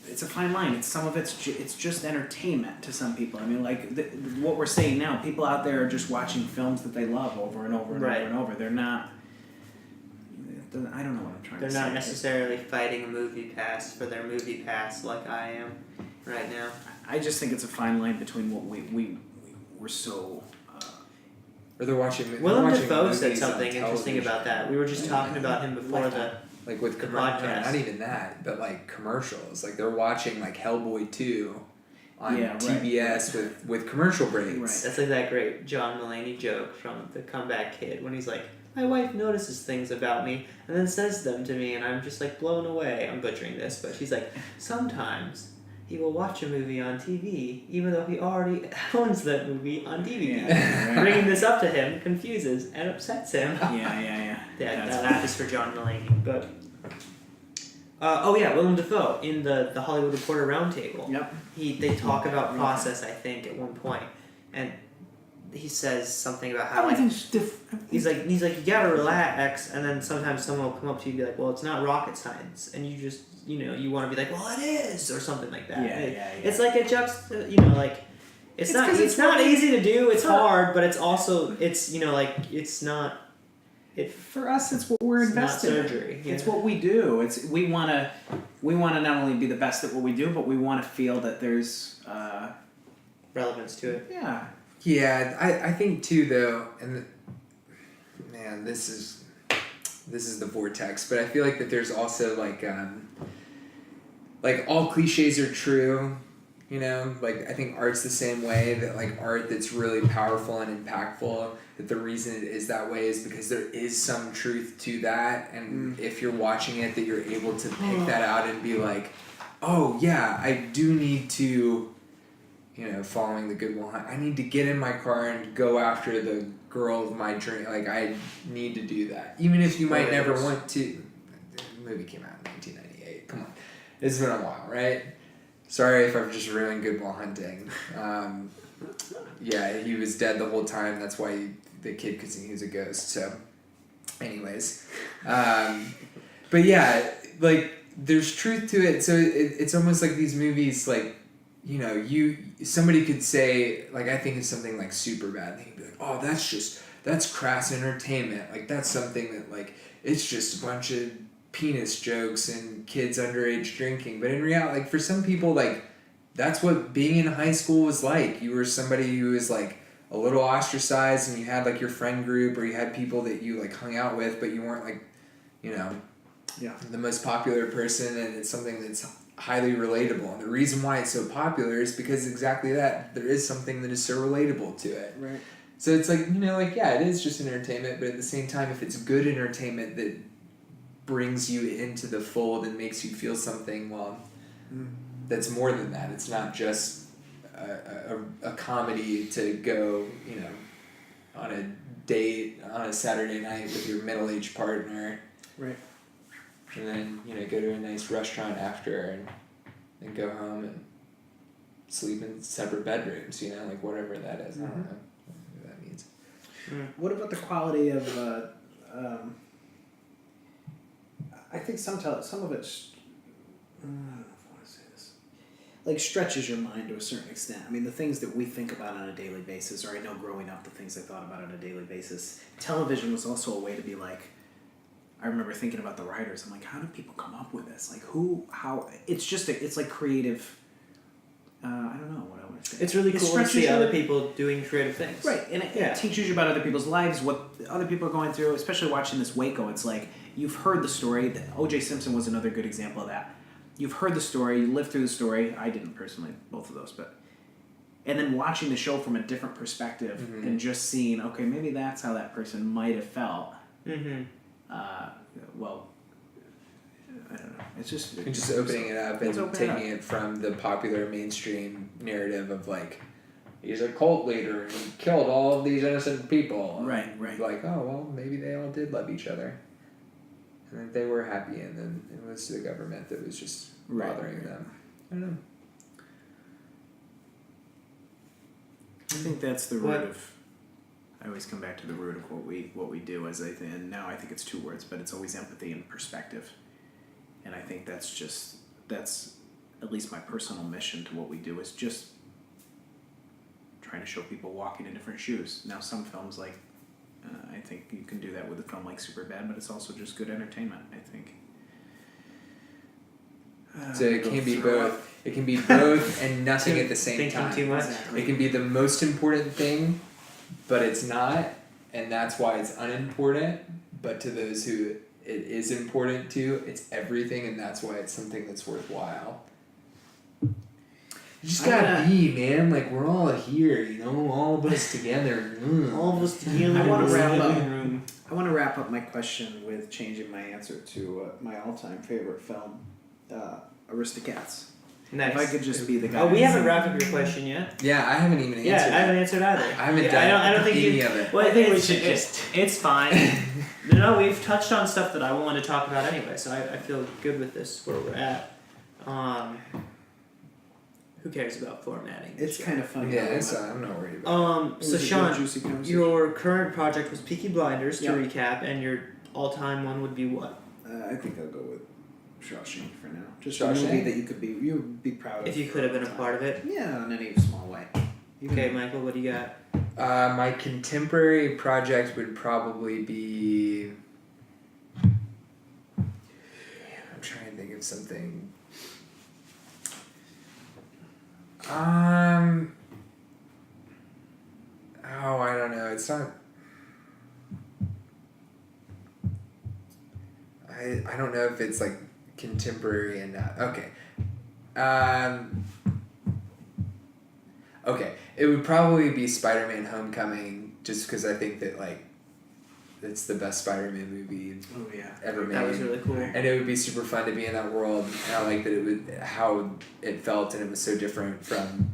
it's a fine line. It's some of it's just entertainment to some people. I mean, like what we're saying now, people out there are just watching films that they love over and over and Right. over and over. They're not. I don't know what I'm trying They're to say. not necessarily fighting a movie pass for their movie pass like I am right now. I just think it's a fine line between what we're so. Or they're watching. Willem watching Dafoe said movies on something interesting television. about that. We were just talking about him before the Like with the podcast. podcast. Not even that, but like commercials. Like they're watching like Hellboy 2 on Yeah, right. TBS with commercial breaks. Right. That's like that great John Mulaney joke from The Comeback Kid when he's like, my wife notices things about me and then says them to me and I'm just like blown away. I'm butchering this, but she's like, sometimes he will watch a movie on TV even though he already owns that movie on DVD. Yeah, right. Bringing this up to him confuses and upsets him. Yeah. Yeah, that is for John Mulaney. But Willem Dafoe in the Hollywood Reporter Roundtable. Yep. They talk about process, I think, at one point, and he says something about how like he's like you gotta relax, and then sometimes someone will come up to you and be like, well, it's not rocket science, and you just you want to be like, well, it is, or something like that. Yeah. It's like it just like. It's not easy to do. It's hard, but it's also it's not. For us, it's what we're invested in. Not surgery. It's what we do. It's we want to not only be the best at what we do, but we want to feel that there's relevance to it. Yeah. Yeah, I think too though, and man, this is the vortex. But I feel like that there's also like all cliches are true. Like I think art's the same way, that like art that's really powerful and impactful, that the reason it is that way is because there is some truth to that, and if you're watching it, that you're able to pick that out and be like, oh yeah, I do need to, following the good one, I need to get in my car and go after the girl of my dream. Like I need to do that, even if you might never want to. The movie came out in 1998. Come on, it's been a while, right? Sorry if I've just ruined Good Will Hunting. Yeah, he was dead the whole time. That's why the kid could see he was a ghost. So, anyways. But yeah, like, there's truth to it. So it's almost like these movies, like, somebody could say, like, I think it's something like Superbad. And they could be like, oh, that's crass entertainment. Like, that's something that, like, it's just a bunch of penis jokes and kids underage drinking. But in reality, like, for some people, like, that's what being in high school was like. You were somebody who was like a little ostracized, and you had like your friend group, or you had people that you like hung out with, but you weren't like, the most popular person, and it's something that's highly relatable. And the reason why it's so popular is because exactly that, there is something that is so relatable to it. Right. So it's like, it is just entertainment, but at the same time, if it's good entertainment that brings you into the fold and makes you feel something, well, that's more than that. It's not just a comedy to go, on a date on a Saturday night with your middle-aged partner. Right. And then, go to a nice restaurant after and then go home and sleep in separate bedrooms, like whatever that is. I don't know what that means. What about the quality of I think some of it's I don't know if I want to say this. like stretches your mind to a certain extent. I mean, the things that we think about on a daily basis, or I know growing up, the things I thought about on a daily basis. Television was also a way to be like. I remember thinking about the writers. I'm like, how do people come up with this? Like, who? How? It's just it's like creative. I don't know what I want to say. It's really It cool to stretches see your- other people doing creative things. Right, and it teaches you about other people's lives, what other people are going through, especially watching this Waco. It's like, you've heard the story. O.J. Simpson was another good example of that. You've heard the story, you lived through the story. I didn't personally, both of those, but... And then watching the show from a different perspective and just seeing, okay, maybe that's how that person might have felt. Mm-hmm. Well, I don't know. It's just... And just opening it up It's and opening taking it from the popular mainstream narrative of like, he's a cult leader and he killed all of these innocent people. Right. Like, oh, well, maybe they all did love each other. And then they were happy, and then it was the government that was just bothering them. I don't know. I think that's the root of... I always come back to the root of what we do as and now I think it's 2 words, but it's always empathy and perspective. And I think that's at least my personal mission to what we do is just trying to show people walking in different shoes. Now some films like, I think you can do that with a film like Superbad, but it's also just good entertainment, I think. So it can be both. It can be both and nothing at the same Thinking time. too much. It can be the most important thing, but it's not, and that's why it's unimportant. But to those who it is important to, it's everything, and that's why it's something that's worthwhile. You just gotta be, man. Like, we're all here, you know, all of us together. All of us together. I wanna in the wrap up. living room. I want to wrap up my question with changing my answer to my all-time favorite film, Aristocats. Nice. If I could just be the guy. Oh, we haven't wrapped up your question yet. Yeah, I haven't even answered. Yeah, I haven't answered either. I haven't done I don't think any you. of it. Well, I think we it's- should It's fine. No, we've touched on stuff that I wanted to talk about anyway, so I feel good with this where we're at. Who cares about formatting? It's kind of funny. Yeah, how I'm not worried about it. So was a Shawn, good, juicy conversation. your current project was Peaky Blinders to Yeah. recap, and your all-time one would be what? I think I'll go with Shawshank for now. Just Shawshank? a movie that you'd be proud of. If you could have been a part of it. Yeah, in any small way. Okay, Michael, what do you got? My contemporary project would probably be. I'm trying to think of something. Oh, I don't know. It's not. I don't know if it's like contemporary and not. Okay. Okay, it would probably be Spider-Man: Homecoming, just because I think that like it's the best Spider-Man movie Oh yeah. ever made. That was really cool. And it would be super fun to be in that world. And I like that it would how it felt, and it was so different from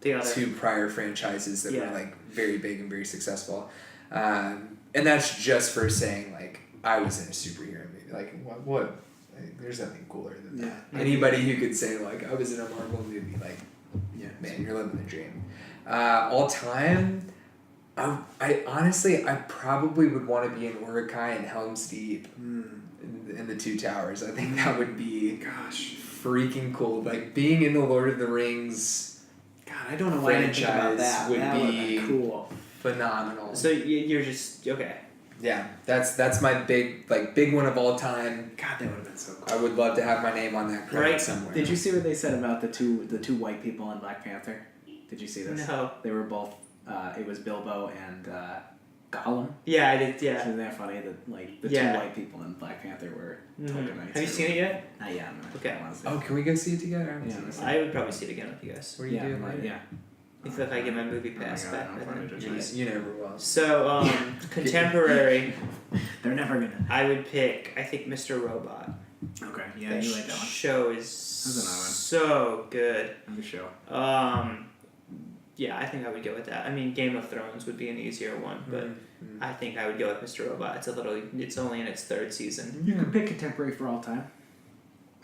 The other. 2 prior franchises that Yeah. were like very big and very successful. And that's just for saying like I was in a superhero movie. Like what? Like, there's nothing cooler than that. Yeah. Anybody who could say like I was in a Marvel movie, like Yeah. man, you're living the dream. All time, I honestly I probably would want to be in Urukai and Helm's Deep in the 2 towers. I think that would be freaking cool. Like being in the Lord of the Rings. God, I don't know why I didn't think about Franchise that. would That would've be- been cool. Phenomenal. So you're just okay. Yeah, that's my big one of all time. God, that would have been so cool. I would love to have my name on that credit Right. somewhere. Did you see what they said about the two white people in Black Panther? Did you see this? No. They were both. It was Bilbo and Gollum. Yeah, I did. Yeah. Isn't that funny that like the Yeah. 2 white people in Black Panther were Tolkienites? Have you seen it yet? Not yet. I'm Okay. I wanna see Oh, it. can we go see it together? I haven't Yeah, seen it. let's I would probably see it again with you guys. What are you Yeah, doing right, later? yeah. If I get my movie Oh my pass God, back I'm by fine then. to You, Jeez. you never will. So, contemporary, They're never gonna. I would pick, I think, Mr. Robot. Okay. Yeah, That you like that one. show is That's an odd one. so good. Good show. Yeah, I think I would go with that. I mean, Game of Thrones would be an easier one, but I think I would go with Mr. Robot. It's only in its 3rd season. You could pick contemporary for all time.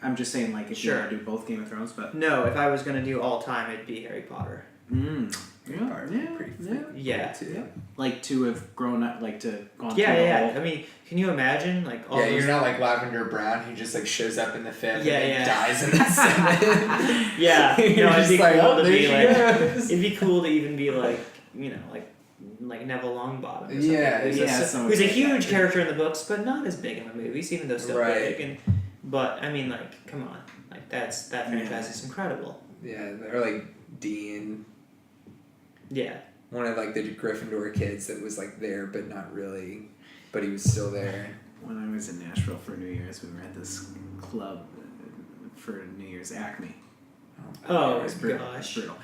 I'm just saying, like, if Sure. you want to do both Game of Thrones, but. No, if I was gonna do all time, it'd be Harry Potter. Yeah, part. yeah, Pretty yeah. freaky Yeah. too. Yeah. Like to have grown up, like to gone through Yeah, the yeah. whole. I mean, can you imagine like all Yeah, those you're not like Lavender Brown who just like shows up in the fifth Yeah, and then yeah. dies in the seventh. Yeah, You're no, it'd just be like, cool oh, to there be she like, goes. it'd be cool to even be like, you know, like Neville Longbottom or something. Yeah, who's, yeah, a, someone who's a like huge that. character in the books, but not as big in the movies, even though still Right. big. But I mean, like, come on, like that franchise is incredible. Yeah, or like Dean, Yeah, one of like the Gryffindor kids that was like there but not really, but he was still there. When I was in Nashville for New Year's, we were at this club for New Year's, Acme. Oh, It was brutal. gosh. It was brutal.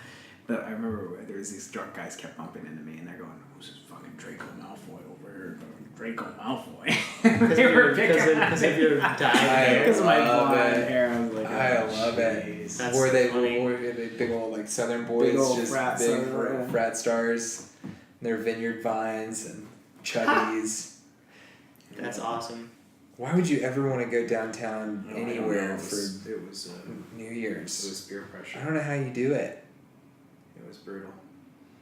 But I remember there was these drunk guys kept bumping into me, and they're going, "Who's this fucking Draco Malfoy over here? Draco Malfoy." because They of were your picking because of your I dyed hair. because of my love blonde it. hair. I was like, I oh, love it. jeez. That's Were they funny. big old like Southern boys, Big old just frat big Southern, frat stars, their vineyard vines and chubbies. That's awesome. Why would you ever want to go downtown No, I don't anywhere know. for It was New Year's? it was peer I pressure. don't know how you do it. It was brutal.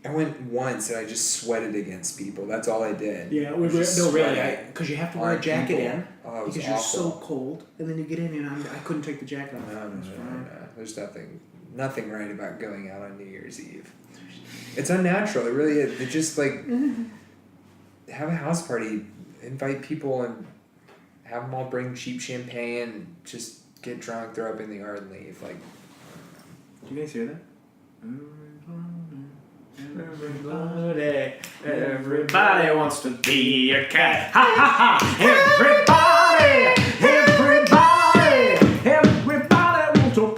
I went once and I just sweated against people. That's all I did. Yeah, I was just no, really, sweating because you have to wear a on jacket people. in Oh, it was because you're so awful. cold, and then you get in, and I couldn't take the jacket off. No, It was fine. There's nothing right about going out on New Year's Eve. It's unnatural. It really is. It just like have a house party, invite people, and have them all bring cheap champagne, and just get drunk, throw up in the yard, and leave. Like, Did you guys hear that? Everybody wants to be a cat. Ha ha ha! Everybody wants to.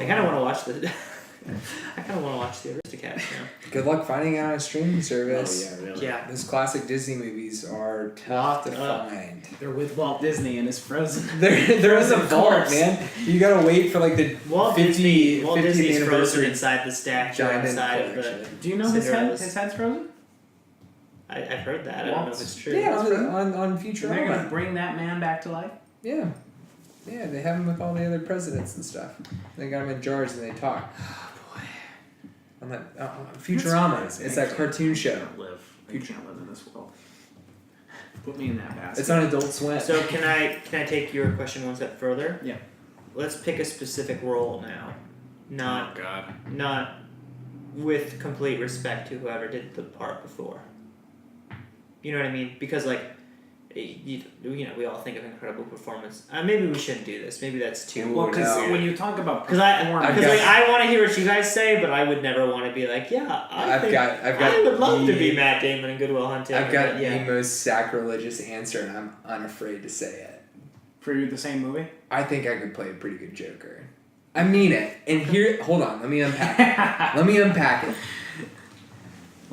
I kind of want to watch the. I kind of want to watch the Aristocats now. good luck finding out a streaming service. Oh yeah, really. Yeah. Those classic Disney movies are tough to find. They're with Walt Disney and his Frozen. There is a Of vault, course. man. You gotta wait for like the Walt 50, Disney. Walt 50th Disney's frozen anniversary inside the statue giant inside of the. collection. Do you know his head? Cinderella's- His head's frozen. I've heard that. I don't know if it's true. Yeah, That's right. on And they're gonna Futurama. bring that man back to life. Yeah. Yeah, they have him with all the other presidents and stuff. They got him in jars and they talk. Oh boy. I'm like, Futurama. That's It's crazy. that cartoon show. I can't live in this world. Put me in that basket. It's on Adult Swim. So can I take your question one step further? Yeah. Let's pick a specific role now, not Oh God. not with complete respect to whoever did the part before. You know what I mean? Because like, you know, we all think of incredible performance. Maybe we shouldn't do this. Maybe that's too. Well, because no. when you talk about Because I got- want to hear what you guys say, but I would never want to be like, yeah, I've got I would love to the- be Matt Damon in Good Will Hunting. I've got but, yeah. the most sacrilegious answer, and I'm unafraid to say it. for the same movie. I think I could play a pretty good Joker. I mean it. And here, hold on. Let me unpack it. Let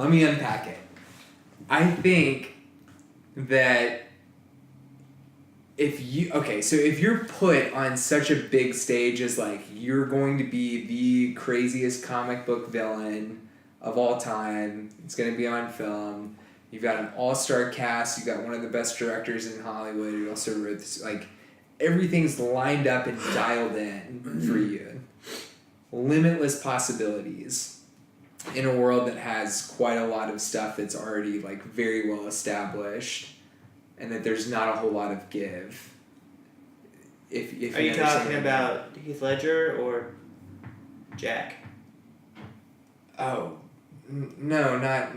me unpack it. I think that if you're put on such a big stage as like you're going to be the craziest comic book villain of all time, it's going to be on film. You've got an all-star cast. You've got one of the best directors in Hollywood. You also wrote this, like everything's lined up and dialed in for you. Limitless possibilities in a world that has quite a lot of stuff that's already like very well established, and that there's not a whole lot of give. If Are you understand talking what I about Heath Ledger or Jack? Oh, no, not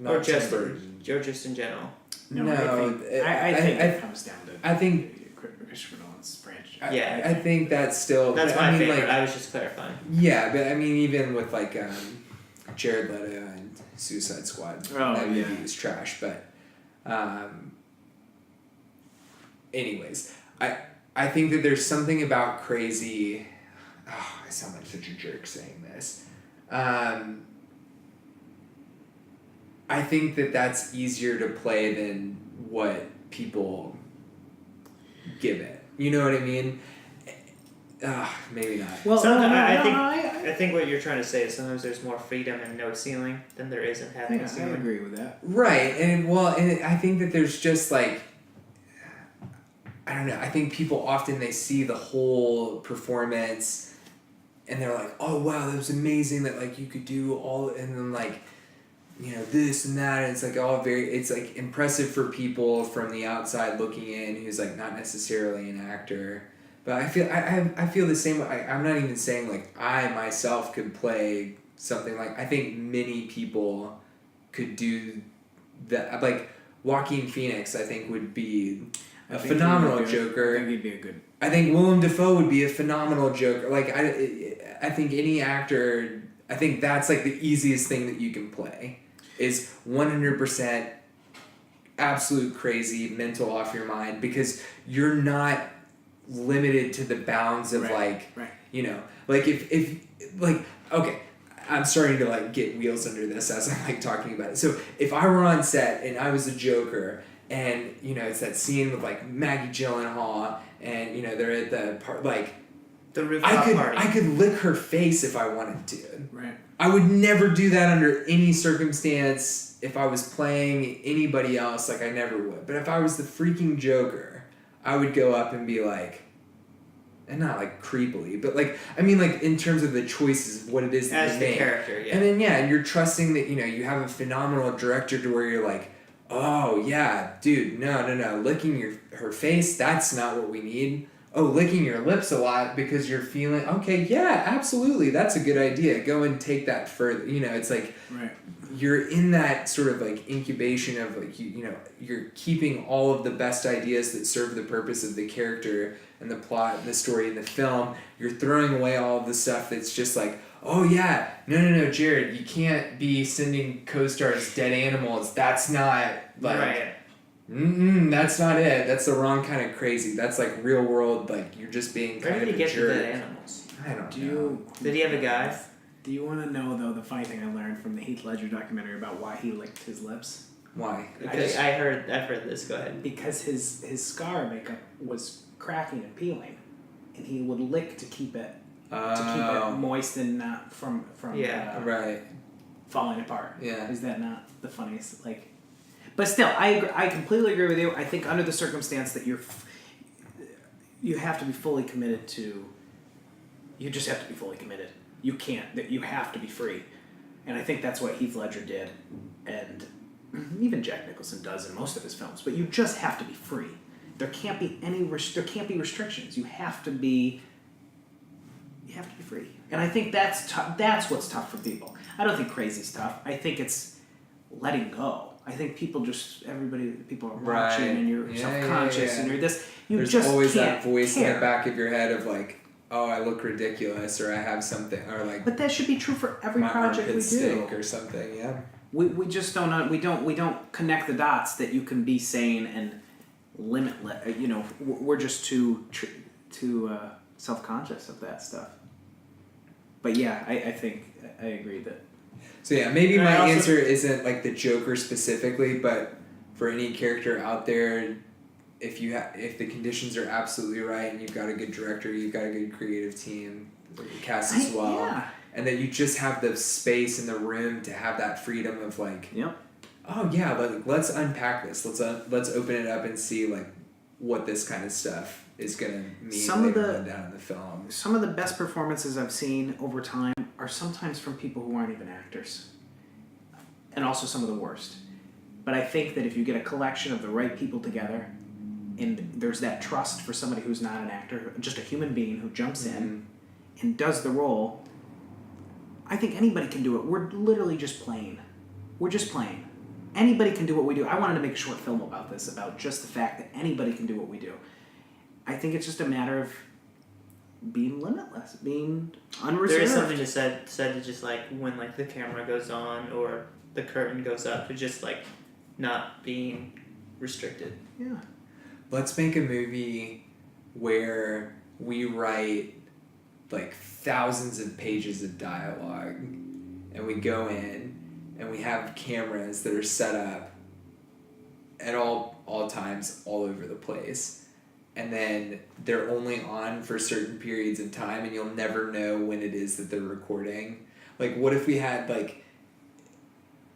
Or Tim just Burton. or just in general? No, No, I think it comes down to. I think Christopher Nolan's franchise. Yeah. I think that's still. That's I my mean, favorite. Like, I was just clarifying. yeah, but I mean, even with like Jared Leto and Suicide Squad, Oh, that movie yeah. was trash. But, anyways, I think that there's something about crazy. Oh, I sound like such a jerk saying this. I think that that's easier to play than what people give it. You know what I mean? Maybe not. Well, I think what you're trying to say is sometimes there's more freedom and no ceiling than there is in having a I ceiling. agree with that. Right, and I think that there's just like, I don't know. I think people often they see the whole performance, and they're like, oh wow, that was amazing that like you could do all, and then like, you know, this and that, and it's like all very, it's like impressive for people from the outside looking in who's like not necessarily an actor. But I feel the same way. I'm not even saying like I myself could play something like, I think many people could do that. Like Joaquin Phoenix, I think would be a phenomenal Joker. I think he'd be a good. I think Willem Dafoe would be a phenomenal Joker. Like I think any actor, I think that's like the easiest thing that you can play is 100% absolute crazy, mental off your mind, because you're not limited to the bounds of you know, like if like, okay, I'm starting to like get wheels under this as I'm like talking about it. So if I were on set and I was a Joker, and you know it's that scene with like Maggie Gyllenhaal, and you know they're at the part like the rooftop party. I could lick her face if I wanted to. Right. I would never do that under any circumstance if I was playing anybody else. Like I never would. But if I was the freaking Joker, I would go up and be like, and not like creepily, but like, I mean like in terms of the choices of what it is that as you the make. character, yeah. And then and you're trusting that, you know, you have a phenomenal director to where you're like, oh yeah, dude, no, licking her face, that's not what we need. Oh, licking your lips a lot because you're feeling, okay, yeah, absolutely, that's a good idea. Go and take that further. You know, it's like, Right. you're in that sort of like incubation of like, you know, you're keeping all of the best ideas that serve the purpose of the character and the plot and the story in the film. You're throwing away all of the stuff that's just like, oh yeah, no, Jared, you can't be sending co-stars dead animals. That's not like, right. That's not it. That's the wrong kind of crazy. That's like real world. Like you're just being Where kind did of he a get the jerk. dead animals? I don't Do know. you? Did he have a guy? Do you want to know though the funny thing I learned from the Heath Ledger documentary about why he licked his lips? Why? Because I've heard this. Go ahead. Because his scar makeup was cracking and peeling, and he would lick to keep it moist and not from Right. falling apart. Yeah. Is that not the funniest? Like, but still, I completely agree with you. I think under the circumstance that you have to be fully committed to. You just have to be fully committed. You can't. That you have to be free, and I think that's what Heath Ledger did, and even Jack Nicholson does in most of his films. But you just have to be free. There can't be there can't be restrictions. You have to be free, and I think that's tough. That's what's tough for people. I don't think crazy's tough. I think it's letting go. I think people are watching, Right. and you're self-conscious, and you're this. There's just always can't that voice in care. the back of your head of like, oh, I look ridiculous, or I have something, or like, But that should be true for every my project we armpits do. stink or something. Yeah. We just don't we don't connect the dots that you can be sane and limitless. You know, we're just too self-conscious of that stuff. But yeah, I think I agree that. So yeah, maybe And I my also- answer isn't like the Joker specifically, but for any character out there, if the conditions are absolutely right and you've got a good director, you've got a good creative team, the cast as well, Yeah. and that you just have the space in the room to have that freedom of like, Yep. oh yeah, let's unpack this. Let's open it up and see like what this kind of stuff is gonna mean later on down in the film. Some of the best performances I've seen over time are sometimes from people who aren't even actors, and also some of the worst. But I think that if you get a collection of the right people together, and there's that trust for somebody who's not an actor, just a human being who jumps in and does the role, I think anybody can do it. We're literally just playing. We're just playing. Anybody can do what we do. I wanted to make a short film about this, about just the fact that anybody can do what we do. I think it's just a matter of being limitless, being unreserved. There is something to said to just like when like the camera goes on or the curtain goes up, to just like not being restricted. Yeah. Let's make a movie where we write like thousands of pages of dialogue, and we go in and we have cameras that are set up at all times all over the place, and then they're only on for certain periods of time, and you'll never know when it is that they're recording. Like, what if we had like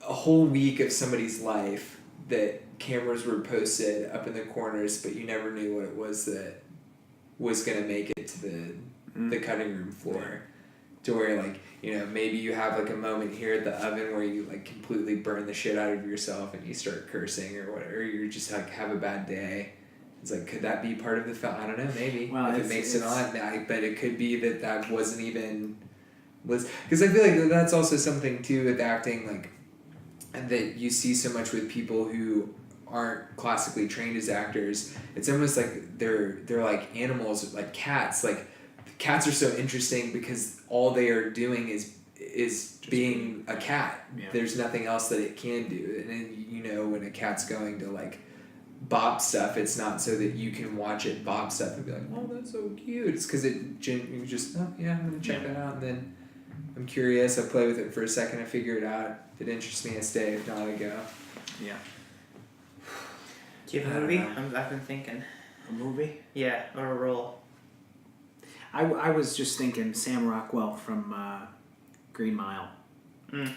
a whole week of somebody's life that cameras were posted up in the corners, but you never knew what it was that was going to make it to the cutting room floor. to where like, you know, maybe you have like a moment here at the oven where you like completely burn the shit out of yourself and you start cursing or whatever, or you just like have a bad day. It's like, could that be part of the film? I don't know, maybe. Well, if it makes it on, I bet it could be that wasn't even was, because I feel like that's also something too with acting, like, and that you see so much with people who aren't classically trained as actors. It's almost like they're like animals, like cats. Like cats are so interesting because all they are doing is being a cat. Yeah. There's nothing else that it can do. And then, you know, when a cat's going to like bop stuff, it's not so that you can watch it bop stuff and be like, oh, that's so cute. It's because you just, oh yeah, I'm gonna check that out, and then I'm curious, I play with it for a second, I figure it out. If it interests me, I stay. If not, I go. Yeah. Do you have a movie? I've been thinking. A movie? Yeah, or a role. I was just thinking Sam Rockwell from Green Mile. Mm.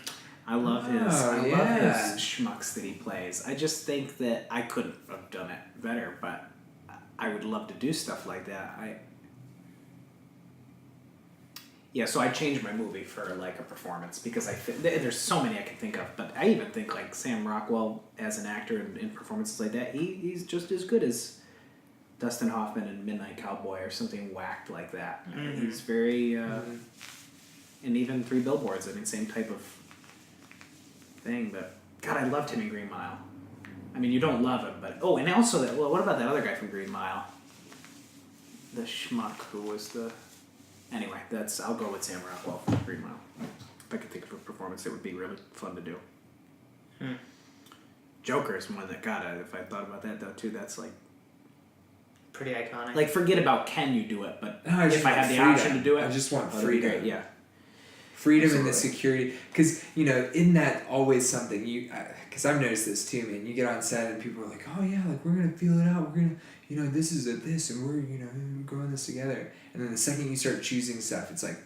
I love his yeah. schmucks that he plays. I just think that I couldn't have done it better, but I would love to do stuff like that. So I changed my movie for like a performance because there's so many I can think of, but I even think like Sam Rockwell as an actor in performances like that, he's just as good as Dustin Hoffman in Midnight Cowboy or something whacked like that. Mm-hmm. He's very, and even Three Billboards, I mean, same type of thing, but God, I loved him in Green Mile. I mean, you don't love him, but, and also, what about that other guy from Green Mile? The schmuck who was anyway, I'll go with Sam Rockwell from Green Mile. If I could think of a performance, it would be really fun to do. Joker is one that, God, if I thought about that though too, that's like, Pretty iconic. like, forget about can you do it, but No, if I had the option to do it, I just want that'd be freedom. great, yeah. Freedom and Absolutely. the security, because you know, in that always something because I've noticed this too, man. You get on set and people are like, oh yeah, like we're gonna feel it out. We're gonna, you know, this is this, and we're growing this together. And then the second you start choosing stuff, it's like,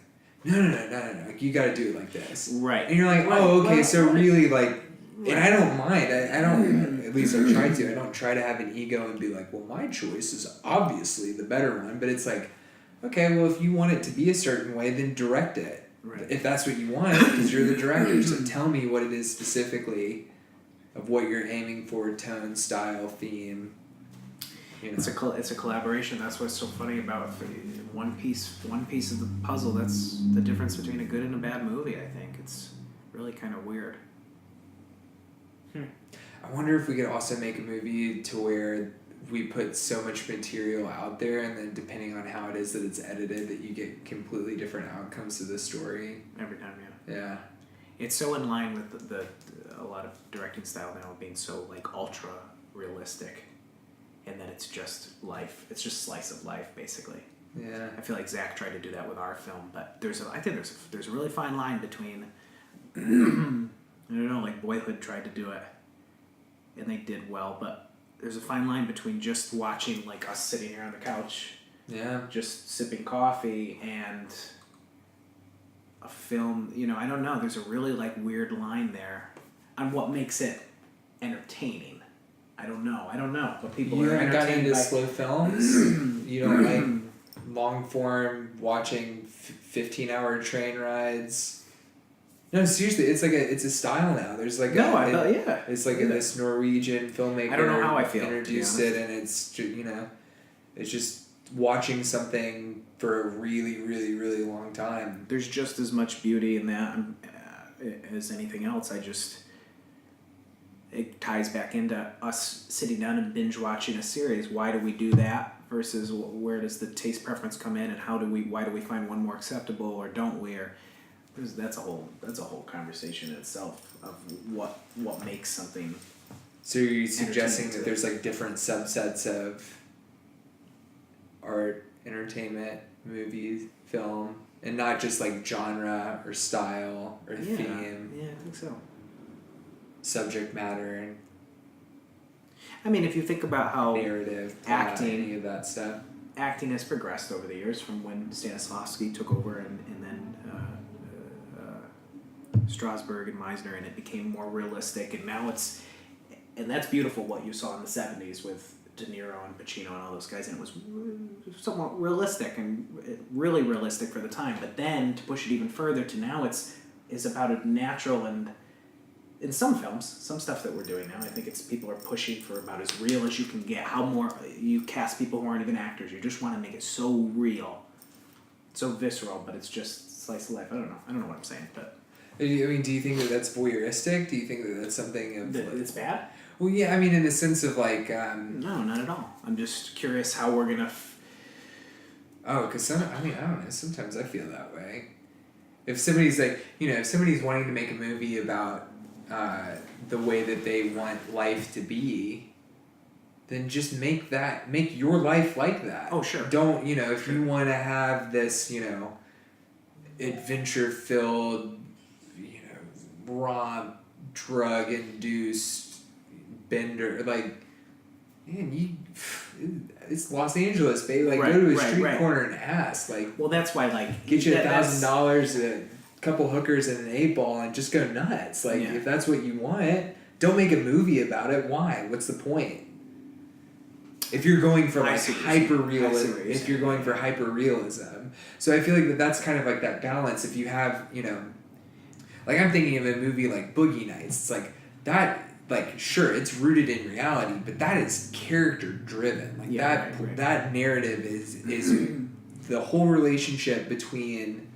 no, like you got to do it like this, Right. and you're like, Right. oh, okay, Well, so right. really like. And I don't mind. I don't. At least I try to. I don't try to have an ego and be like, well, my choice is obviously the better one. But it's like, okay, well, if you want it to be a certain way, then direct it. Right. If that's what you want, because you're the director, so tell me what it is specifically of what you're aiming for, tone, style, theme. You know. It's a collaboration. That's what's so funny about one piece of the puzzle. That's the difference between a good and a bad movie. I think it's really kind of weird. I wonder if we could also make a movie to where we put so much material out there, and then depending on how it is that it's edited, that you get completely different outcomes to the story. Every time, yeah. Yeah. It's so in line with the a lot of directing style now being so like ultra realistic, and then it's just life. It's just slice of life, basically. Yeah. I feel like Zach tried to do that with our film, but I think there's a really fine line between I don't know, like Boyhood tried to do it, and they did well, but there's a fine line between just watching like us sitting here on the couch, Yeah. just sipping coffee, and a film. I don't know. There's a really like weird line there on what makes it entertaining. I don't know, but people You are haven't gotten entertained into by slow films? You don't like long form watching 15-hour train rides? No, seriously, it's a style now. There's like yeah. It's like this Norwegian filmmaker. I don't know how I feel, Introduced to be it, and it's it's just watching something for a really, really, really long time. There's just as much beauty in that as anything else. It ties back into us sitting down and binge watching a series. Why do we do that versus where does the taste preference come in, and why do we find one more acceptable or don't we? Or that's a whole conversation in itself of what makes something. So you're suggesting Entertainment. that there's like different subsets of art, entertainment, movies, film, and not just like genre or style or theme, Yeah, I think so. subject matter, and I mean, if you think about how narrative, plot, acting- any of that stuff. acting has progressed over the years from when Stanislavski took over and then Strasberg and Meisner, and it became more realistic, and now and that's beautiful what you saw in the 70s with De Niro and Pacino and all those guys, and it was somewhat realistic and really realistic for the time. But then to push it even further to now, is about a natural, and in some films, some stuff that we're doing now, I think it's people are pushing for about as real as you can get. How more you cast people who aren't even actors, you just want to make it so real, so visceral, but it's just slice of life. I don't know what I'm saying, but I mean, do you think that that's voyeuristic? Do you think that that's something of it's bad. Well, yeah, I mean, in the sense of like. No, not at all. I'm just curious how we're gonna. Oh, because I don't know. Sometimes I feel that way. If somebody's like, if somebody's wanting to make a movie about the way that they want life to be, then just make your life like that. Oh, sure. Don't, if you want to have this, adventure-filled, raw, drug-induced bender, like, man, it's Los Angeles, babe. Like, go to a street corner and ask. Like, well, that's why, like, get you $1,000, a couple hookers and an 8-ball, and just go nuts. Like, if that's what you want, don't make a movie about it. Why? What's the point? If you're going for like hyper realism, so I feel like that's kind of like that balance. If you have, like I'm thinking of a movie like Boogie Nights. It's like that. Like, sure, it's rooted in reality, but that is character driven. Like that narrative is the whole relationship between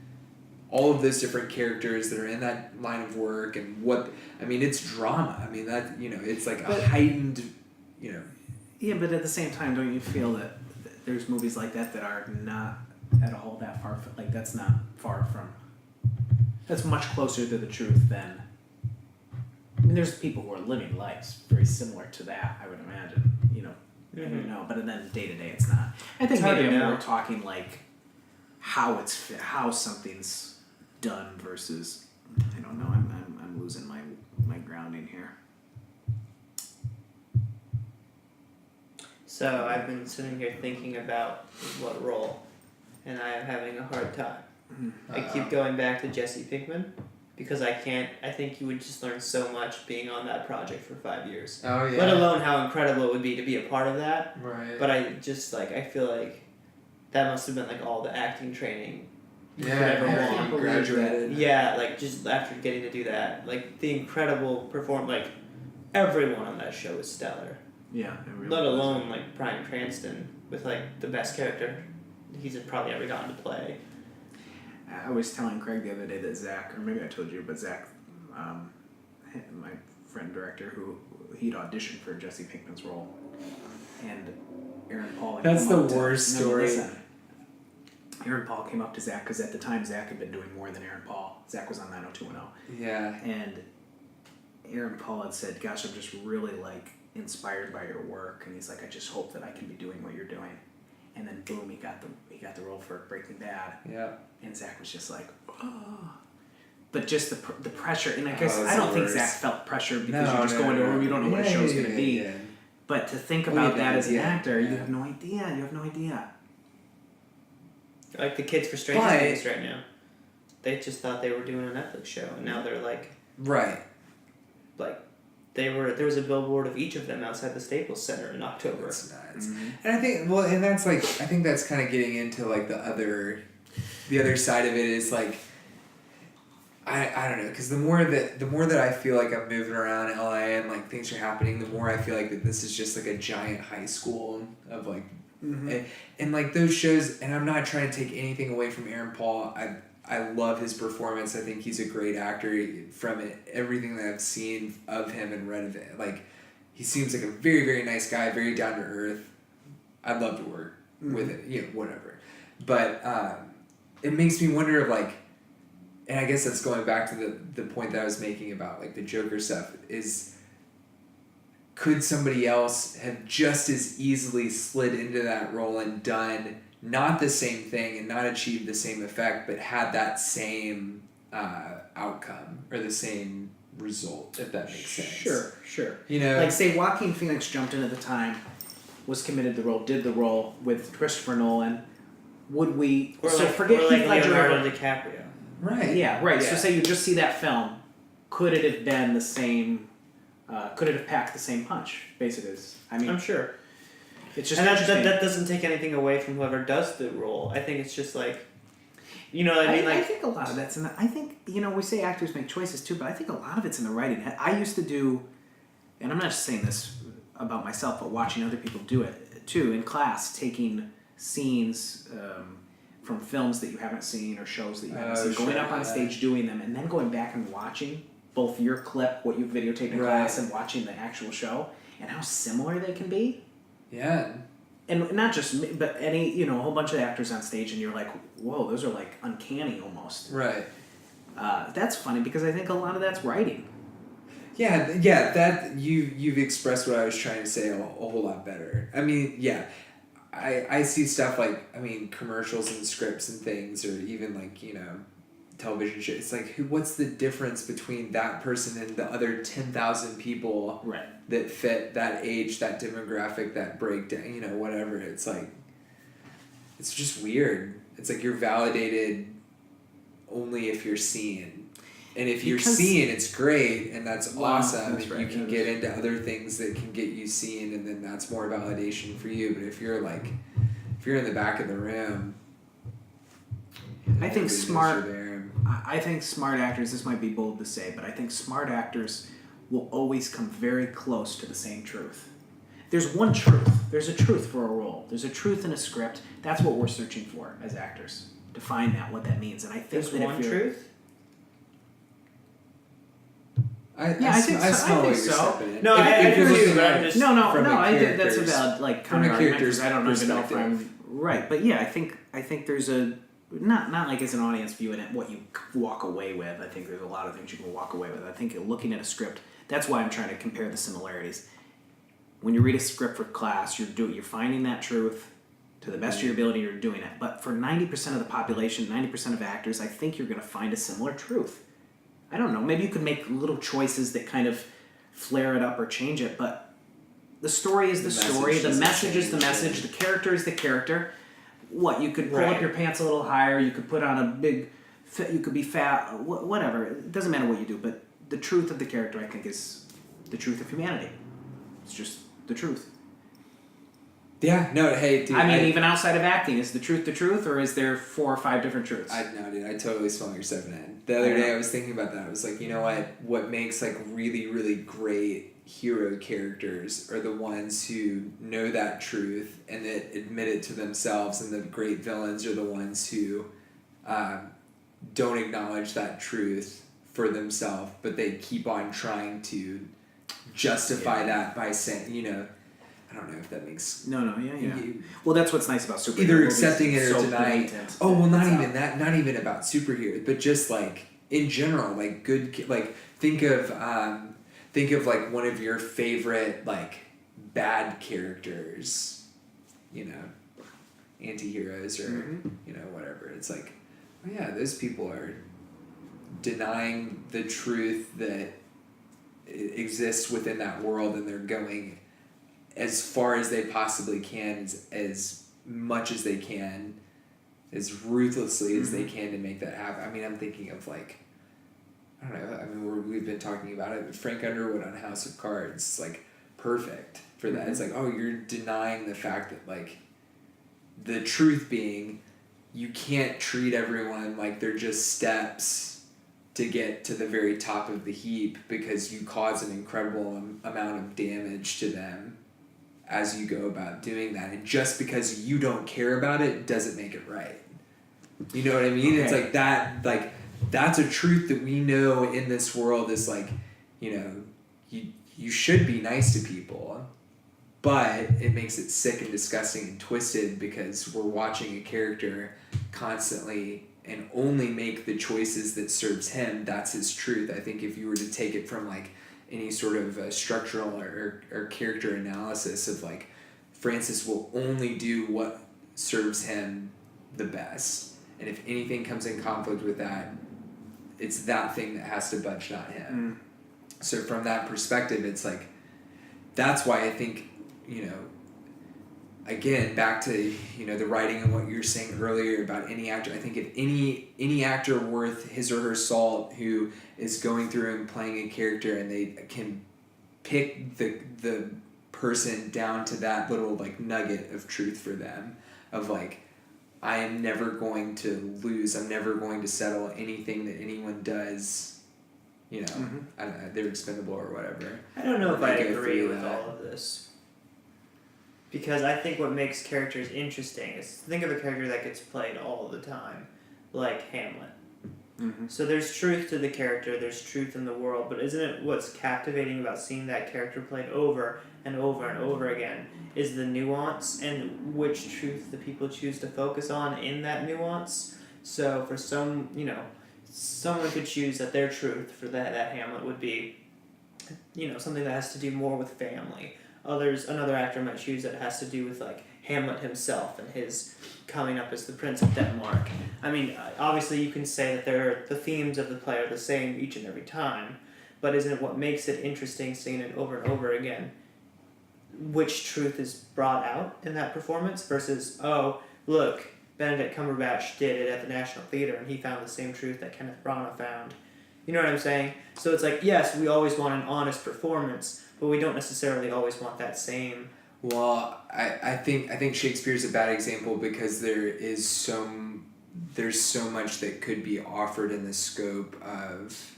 all of those different characters that are in that line of work, and it's drama. I mean, that, it's like a heightened, Yeah, but at the same time, don't you feel that there's movies like that that are not at all that far, like that's not far from, that's much closer to the truth than, I mean, there's people who are living lives very similar to that, I would imagine, I don't know, but then day to day it's not. I think maybe we're talking like how something's done versus, I don't know, I'm losing my grounding here. So I've been sitting here thinking about what role, and I am having a hard time. I keep going back to Jesse Pinkman, because I think you would just learn so much being on that project for 5 years. Oh, yeah. Let alone how incredible it would be to be a part of that. Right. But I just, I feel like that must have been, all the acting training you could ever want. Graduated. Yeah, just after getting to do that. The incredible everyone on that show is stellar. Yeah, it really Let alone Bryan Cranston with the best character he's probably ever gotten to play. I was telling Craig the other day that Zach, or maybe I told you, but Zach, my friend director, he'd auditioned for Jesse Pinkman's role, and Aaron Paul. That's the worst story. Listen, Aaron Paul came up to Zach because at the time Zach had been doing more than Aaron Paul. Zach was on 90210. Yeah. And Aaron Paul had said, "Gosh, I'm just really inspired by your work," and he's like, "I just hope that I can be doing what you're doing." And then boom, he got the role for Breaking Bad. Yeah. And Zach was just like, oh. But just the pressure, and I guess I don't think Zach felt pressure because you just go into a room, you don't know what a show's going to be. Yeah. But to think about that as an actor, you have no idea. You have no idea. Like the kids for Stranger Things right now. They just thought they were doing a Netflix show, and now they're right. There was a billboard of each of them outside the Staples Center in October. That's nuts. Mm-hmm. And I think, and that's I think that's kind of getting into the other side of it is I don't know, because the more that I feel like I'm moving around LA and things are happening, the more I feel like that this is just a giant high school of and those shows, and I'm not trying to take anything away from Aaron Paul. I love his performance. I think he's a great actor. From everything that I've seen of him and read of it, he seems like a very, very nice guy, very down to earth. I'd love to work with it, whatever. But it makes me wonder of and I guess that's going back to the point that I was making about the Joker stuff is, could somebody else have just as easily slid into that role and done not the same thing and not achieved the same effect, but had that same outcome or the same result, if that makes sense? Sure. Like say Joaquin Phoenix jumped in at the time, was committed to the role, did the role with Christopher Nolan. Would we? Forget Heath Ledger. Leonardo DiCaprio. Right. Yeah. Right. Yeah. So say you just see that film, could it have been the same? Could it have packed the same punch? Basically, I'm sure. It's just and interesting. that doesn't take anything away from whoever does the role. I think it's just like, you know what I mean? I Like, think a lot of that's in the, I think, we say actors make choices too, but I think a lot of it's in the writing. I used to do, and I'm not just saying this about myself, but watching other people do it too, in class, taking scenes from films that you haven't seen or shows that you haven't seen, going up on stage doing them, and then going back and watching both your clip, what you videotaped in class, and watching the actual show, and how similar they can be. Yeah. And not just me, but any, a whole bunch of actors on stage, and you're like, whoa, those are like uncanny almost. Right. That's funny because I think a lot of that's writing. Yeah, that you've expressed what I was trying to say a whole lot better. I mean, yeah, I see stuff like, commercials and scripts and things, or even like, television shows. It's like, what's the difference between that person and the other 10,000 people that fit that age, that demographic, that breakdown, whatever. It's like, it's just weird. It's like you're validated only if you're seen. And if you're seen, it's great, and that's awesome. That's and you can get into other things that can get you seen, and then that's more validation for you. But if you're in the back of the room, I think smart actors, this might be bold to say, but I think smart actors will always come very close to the same truth. There's one truth. There's a truth for a role. There's a truth in a script. That's what we're searching for as actors, to find out what that means. And I think there's that one truth? I smell what you're stepping in. No, I do too, but I'm just... No, I think that's a valid counter argument, because I don't even know if I'm right. But yeah, I think there's a not like as an audience viewing it, what you walk away with. I think there's a lot of things you can walk away with. I think looking at a script, that's why I'm trying to compare the similarities. When you read a script for class, you're finding that truth to the best of your ability. You're doing it. But for 90% of the population, 90% of actors, I think you're going to find a similar truth. I don't know. Maybe you could make little choices that kind of flare it up or change it, but the story is the story. The message is the message. The character is the character. What, you could pull up your pants a little higher. You could put on a big... You could be fat. Whatever. It doesn't matter what you do, but the truth of the character, I think, is the truth of humanity. It's just the truth. Yeah, no, hey, dude. Even outside of acting, is the truth, or is there 4 or 5 different truths? No, dude, I totally smell what you're stepping in. The other day I was thinking about that. I was like, you know what makes like really, really great hero characters are the ones who know that truth and that admit it to themselves, and the great villains are the ones who don't acknowledge that truth for themselves, but they keep on trying to justify that by saying, I don't know if that makes... No, yeah. Well, that's what's nice about superheroes. Either accepting it or denying it. Oh, well, not even about superheroes, but just like in general, like good, like think of like one of your favorite like bad characters, anti-heroes or whatever. It's like, oh yeah, those people are denying the truth that exists within that world, and they're going as far as they possibly can, as much as they can, as ruthlessly as they can to make that happen. I'm thinking of like, I don't know, we've been talking about it, but Frank Underwood on House of Cards, like, perfect for that. It's like, oh, you're denying the fact that, like, the truth being, you can't treat everyone like they're just steps to get to the very top of the heap, because you cause an incredible amount of damage to them as you go about doing that. And just because you don't care about it doesn't make it right. You know what I mean? Okay. It's like that, like, that's a truth that we know in this world is like, you should be nice to people, but it makes it sick and disgusting and twisted because we're watching a character constantly and only make the choices that serves him. That's his truth. I think if you were to take it from like any sort of structural or character analysis of like, Francis will only do what serves him the best. And if anything comes in conflict with that, it's that thing that has to budge, not him. So from that perspective, it's like, that's why I think, again, back to, the writing and what you were saying earlier about any actor, I think if any actor worth his or her salt who is going through and playing a character and they can pick the person down to that little like nugget of truth for them, of like, I am never going to lose. I'm never going to settle anything that anyone does. You know, I don't know, they're expendable or whatever. I don't know if I They go agree through with that. all of this. Because I think what makes characters interesting is think of a character that gets played all the time, like Hamlet. So there's truth to the character, there's truth in the world, but isn't it what's captivating about seeing that character played over and over and over again is the nuance and which truth the people choose to focus on in that nuance. So for some, you know, someone could choose that their truth for that Hamlet would be, you know, something that has to do more with family. Another actor might choose that it has to do with like Hamlet himself and his coming up as the Prince of Denmark. I mean, obviously you can say that the themes of the play are the same each and every time, but isn't it what makes it interesting seeing it over and over again? Which truth is brought out in that performance versus, oh, look, Benedict Cumberbatch did it at the National Theatre and he found the same truth that Kenneth Branagh found. You know what I'm saying? So it's like, yes, we always want an honest performance, but we don't necessarily always want that same. Well, I think Shakespeare's a bad example because there's so much that could be offered in the scope of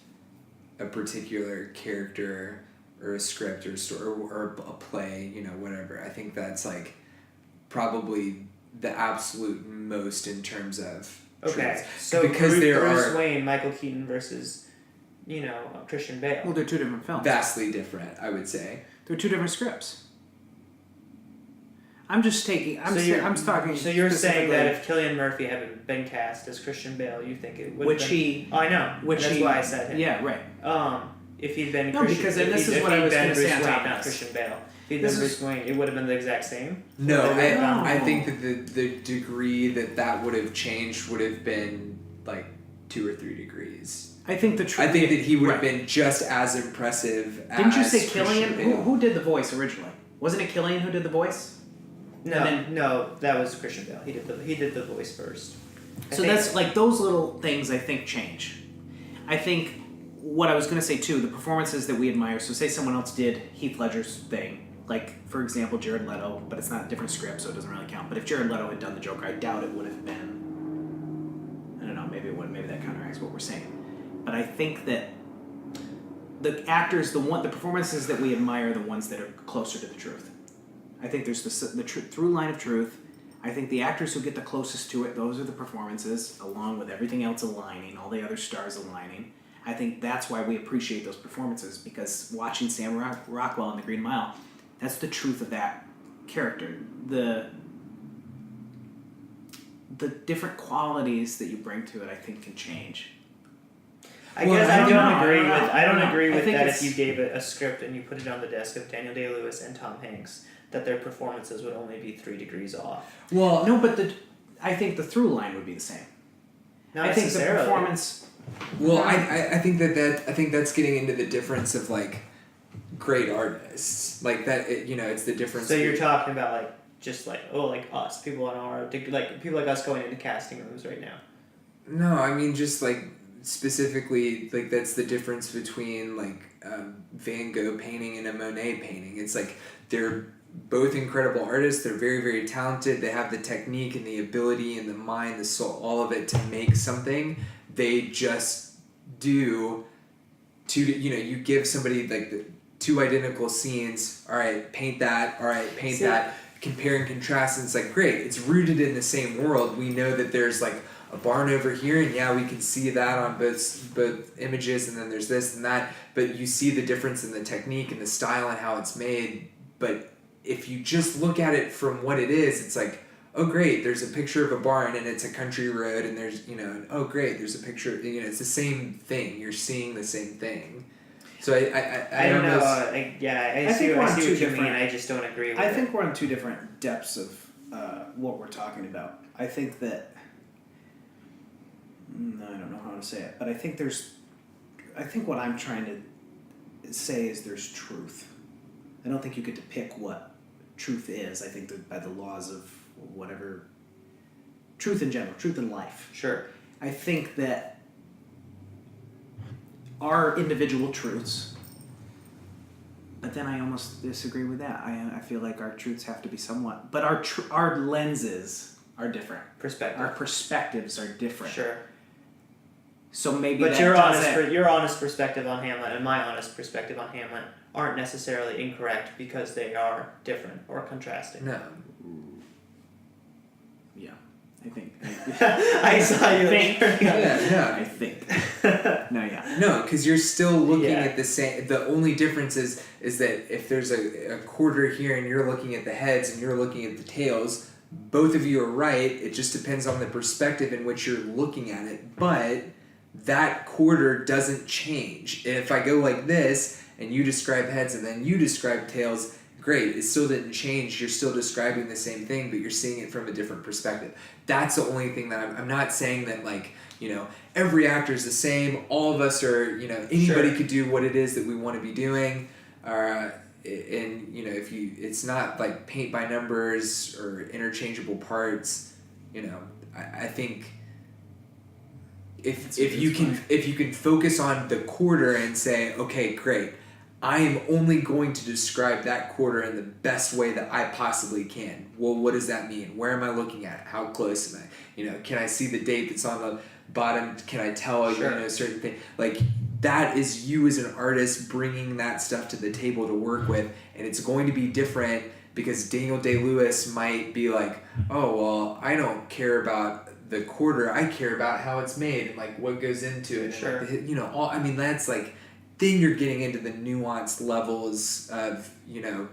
a particular character or a script or story or a play, you know, whatever. I think that's like probably the absolute most in terms of Okay, truth. so because Bruce Wayne, Michael Keaton versus, you know, Christian Bale. Well, they're two different films. vastly different, I would say. They're two different scripts. I'm just taking. I'm talking. So you're saying specifically- that if Cillian Murphy had been cast as Christian Bale, you think it would. Which have been, he. Oh, I know. Which that's he. why I said him. Yeah, right. If he'd been No, Christian, because if this he'd- is if what I he'd was been gonna say Bruce on Wayne, top of not this. Christian Bale. If he'd This been is- Bruce Wayne, it would have been the exact same. No, Or they would have I found- think that the degree that would have changed would have been like 2 or 3 degrees. I think the truth. I think that he would have Right. been just as impressive as Didn't you say Christian Killian? Bale. Who did the voice originally? Wasn't it Killian who did the voice? No, that was Christian Bale. He did the voice first. So that's like those little things I think change. I think what I was going to say too, the performances that we admire. So say someone else did Heath Ledger's thing, like for example Jared Leto, but it's not a different script, so it doesn't really count. But if Jared Leto had done the Joker, I doubt it would have been. I don't know. Maybe it would. Maybe that counteracts what we're saying. But I think that the actors, the performances that we admire, are the ones that are closer to the truth. I think there's the through line of truth. I think the actors who get the closest to it, those are the performances, along with everything else aligning, all the other stars aligning. I think that's why we appreciate those performances, because watching Sam Rockwell in The Green Mile, that's the truth of that character. The different qualities that you bring to it, I think, can change. I Well, guess I I don't don't know, agree I don't with. know. I don't I agree with think that. it's- If you gave it a script and you put it on the desk of Daniel Day-Lewis and Tom Hanks, that their performances would only be 3 degrees off. Well, No, but I think the through line would be the same. Not I think the necessarily. performance. Well, I think I think that's getting into the difference of like great artists, like that. It's the difference. So you're talking about like just like like us, people on our like people like us going into casting rooms right now. No, I mean just like specifically like that's the difference between like Van Gogh painting and a Monet painting. It's like they're both incredible artists. They're very, very talented. They have the technique and the ability and the mind, the soul, all of it to make something. They just do you give somebody like the 2 identical scenes. All right, paint that. All right, paint that. Compare and contrast, and it's like great. It's rooted in the same world. We know that there's like a barn over here, and yeah, we can see that on both images, and then there's this and that. But you see the difference in the technique and the style and how it's made. But if you just look at it from what it is, it's like, oh great, there's a picture of a barn and it's a country road, and there's oh great, there's a picture. It's the same thing. You're seeing the same thing. So I don't know. almost- I see think we're on what two you mean. different- I just don't agree with I it. think we're on two different depths of what we're talking about. I think that I don't know how to say it, but I think what I'm trying to say is there's truth. I don't think you get to pick what truth is. I think that by the laws of whatever truth in general, truth in life. Sure. I think that our individual truths But then I almost disagree with that. I feel like our truths have to be somewhat, but our lenses are different. Perspective. Our perspectives are different. Sure. So maybe. But that your honest perspective on Hamlet and my honest perspective on Hamlet aren't necessarily incorrect because they are different or contrasting. No. Yeah, I think. I saw you think. Yeah. I think. No, yeah. No, because you're still looking Yeah. at the same. The only difference is that if there's a quarter here and you're looking at the heads and you're looking at the tails, both of you are right. It just depends on the perspective in which you're looking at it. But that quarter doesn't change. If I go like this and you describe heads and then you describe tails, great. It still didn't change. You're still describing the same thing, but you're seeing it from a different perspective. That's the only thing that I'm not saying that, like, you know, every actor is the same. All of us are, you know, anybody could do what it is that we want to be doing. And, you know, it's not like paint by numbers or interchangeable parts. You know, I think if you can focus on the quarter and say, okay, great, I am only going to describe that quarter in the best way that I possibly can. Well, what does that mean? Where am I looking at? How close am I? You know, can I see the date that's on the bottom? Can I tell, you know, certain thing? Like, that is you as an artist bringing that stuff to the table to work with, and it's going to be different because Daniel Day-Lewis might be like, oh, well, I don't care about the quarter. I care about how it's made and, like, what goes into it. Sure. And, like, you know, I mean, that's like, then you're getting into the nuanced levels of, you know,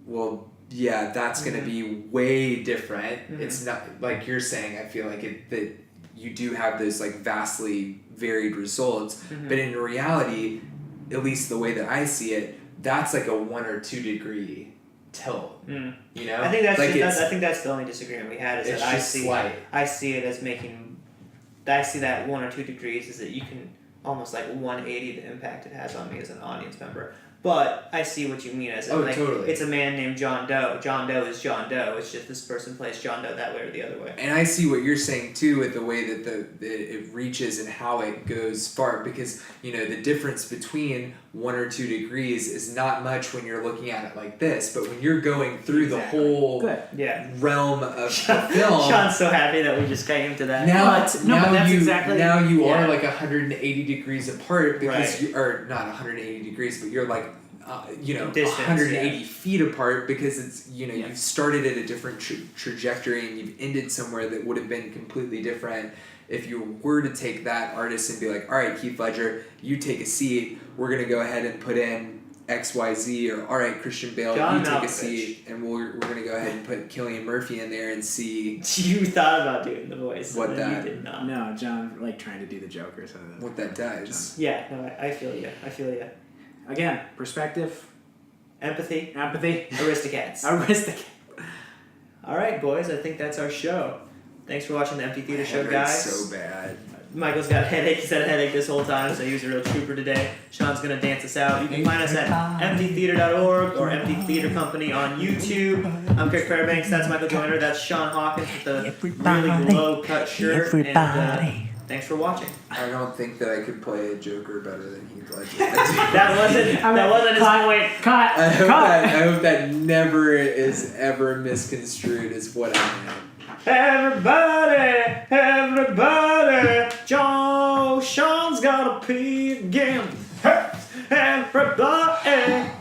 well, yeah, that's going to be way different. It's not, like you're saying, I feel like that you do have those, like, vastly varied results, but in reality, at least the way that I see it, that's like a 1 or 2 degree tilt. You know, I think that's like I think that's the only disagreement we had is it's that just slight. I see it as making. I see that 1 or 2 degrees is that you can almost like 180 the impact it has on me as an audience member. But I see what you mean as totally. It's a man named John Doe. John Doe is John Doe. It's just this person plays John Doe that way or the other way. And I see what you're saying too with the way that it reaches and how it goes far, because, you know, the difference between 1 or 2 degrees is not much when you're looking at it like this, but when you're going through the whole realm of the film. Sean's so happy that we just came to that. Now you are like 180 degrees apart because you are not 180 degrees, but you're like, you know, distance, 180 feet apart because it's, you know, you've started at a different trajectory and you've ended somewhere that would have been completely different if you were to take that artist and be like, all right, Heath Ledger, you take a seat, we're going to go ahead and put in XYZ, or all right, Christian Bale, you take a seat, and we're going to go ahead and put Cillian Murphy in there and see. You thought about doing the voice. What that? You did not. No, John, like, trying to do the Joker. So what that does. Yeah, no, I feel you. Again, perspective. Empathy. Aristocats. All right, boys, I think that's our show. Thanks for watching the Empty Theater Show, guys. So bad. Michael's got a headache. He's had a headache this whole time, so he was a real trooper today. Sean's going to dance us out. You can find us at emptytheater.org or Empty Theater Company on YouTube. I'm Kirk Fairbanks. That's Michael Joyner. That's Shawn Hawkins with the really low-cut shirt. And, thanks for watching. I don't think that I could play a Joker better than Heath Ledger. that wasn't his point. Cut. I hope that never is ever misconstrued as what I meant. Everybody, Sean's got a pee again. Everybody.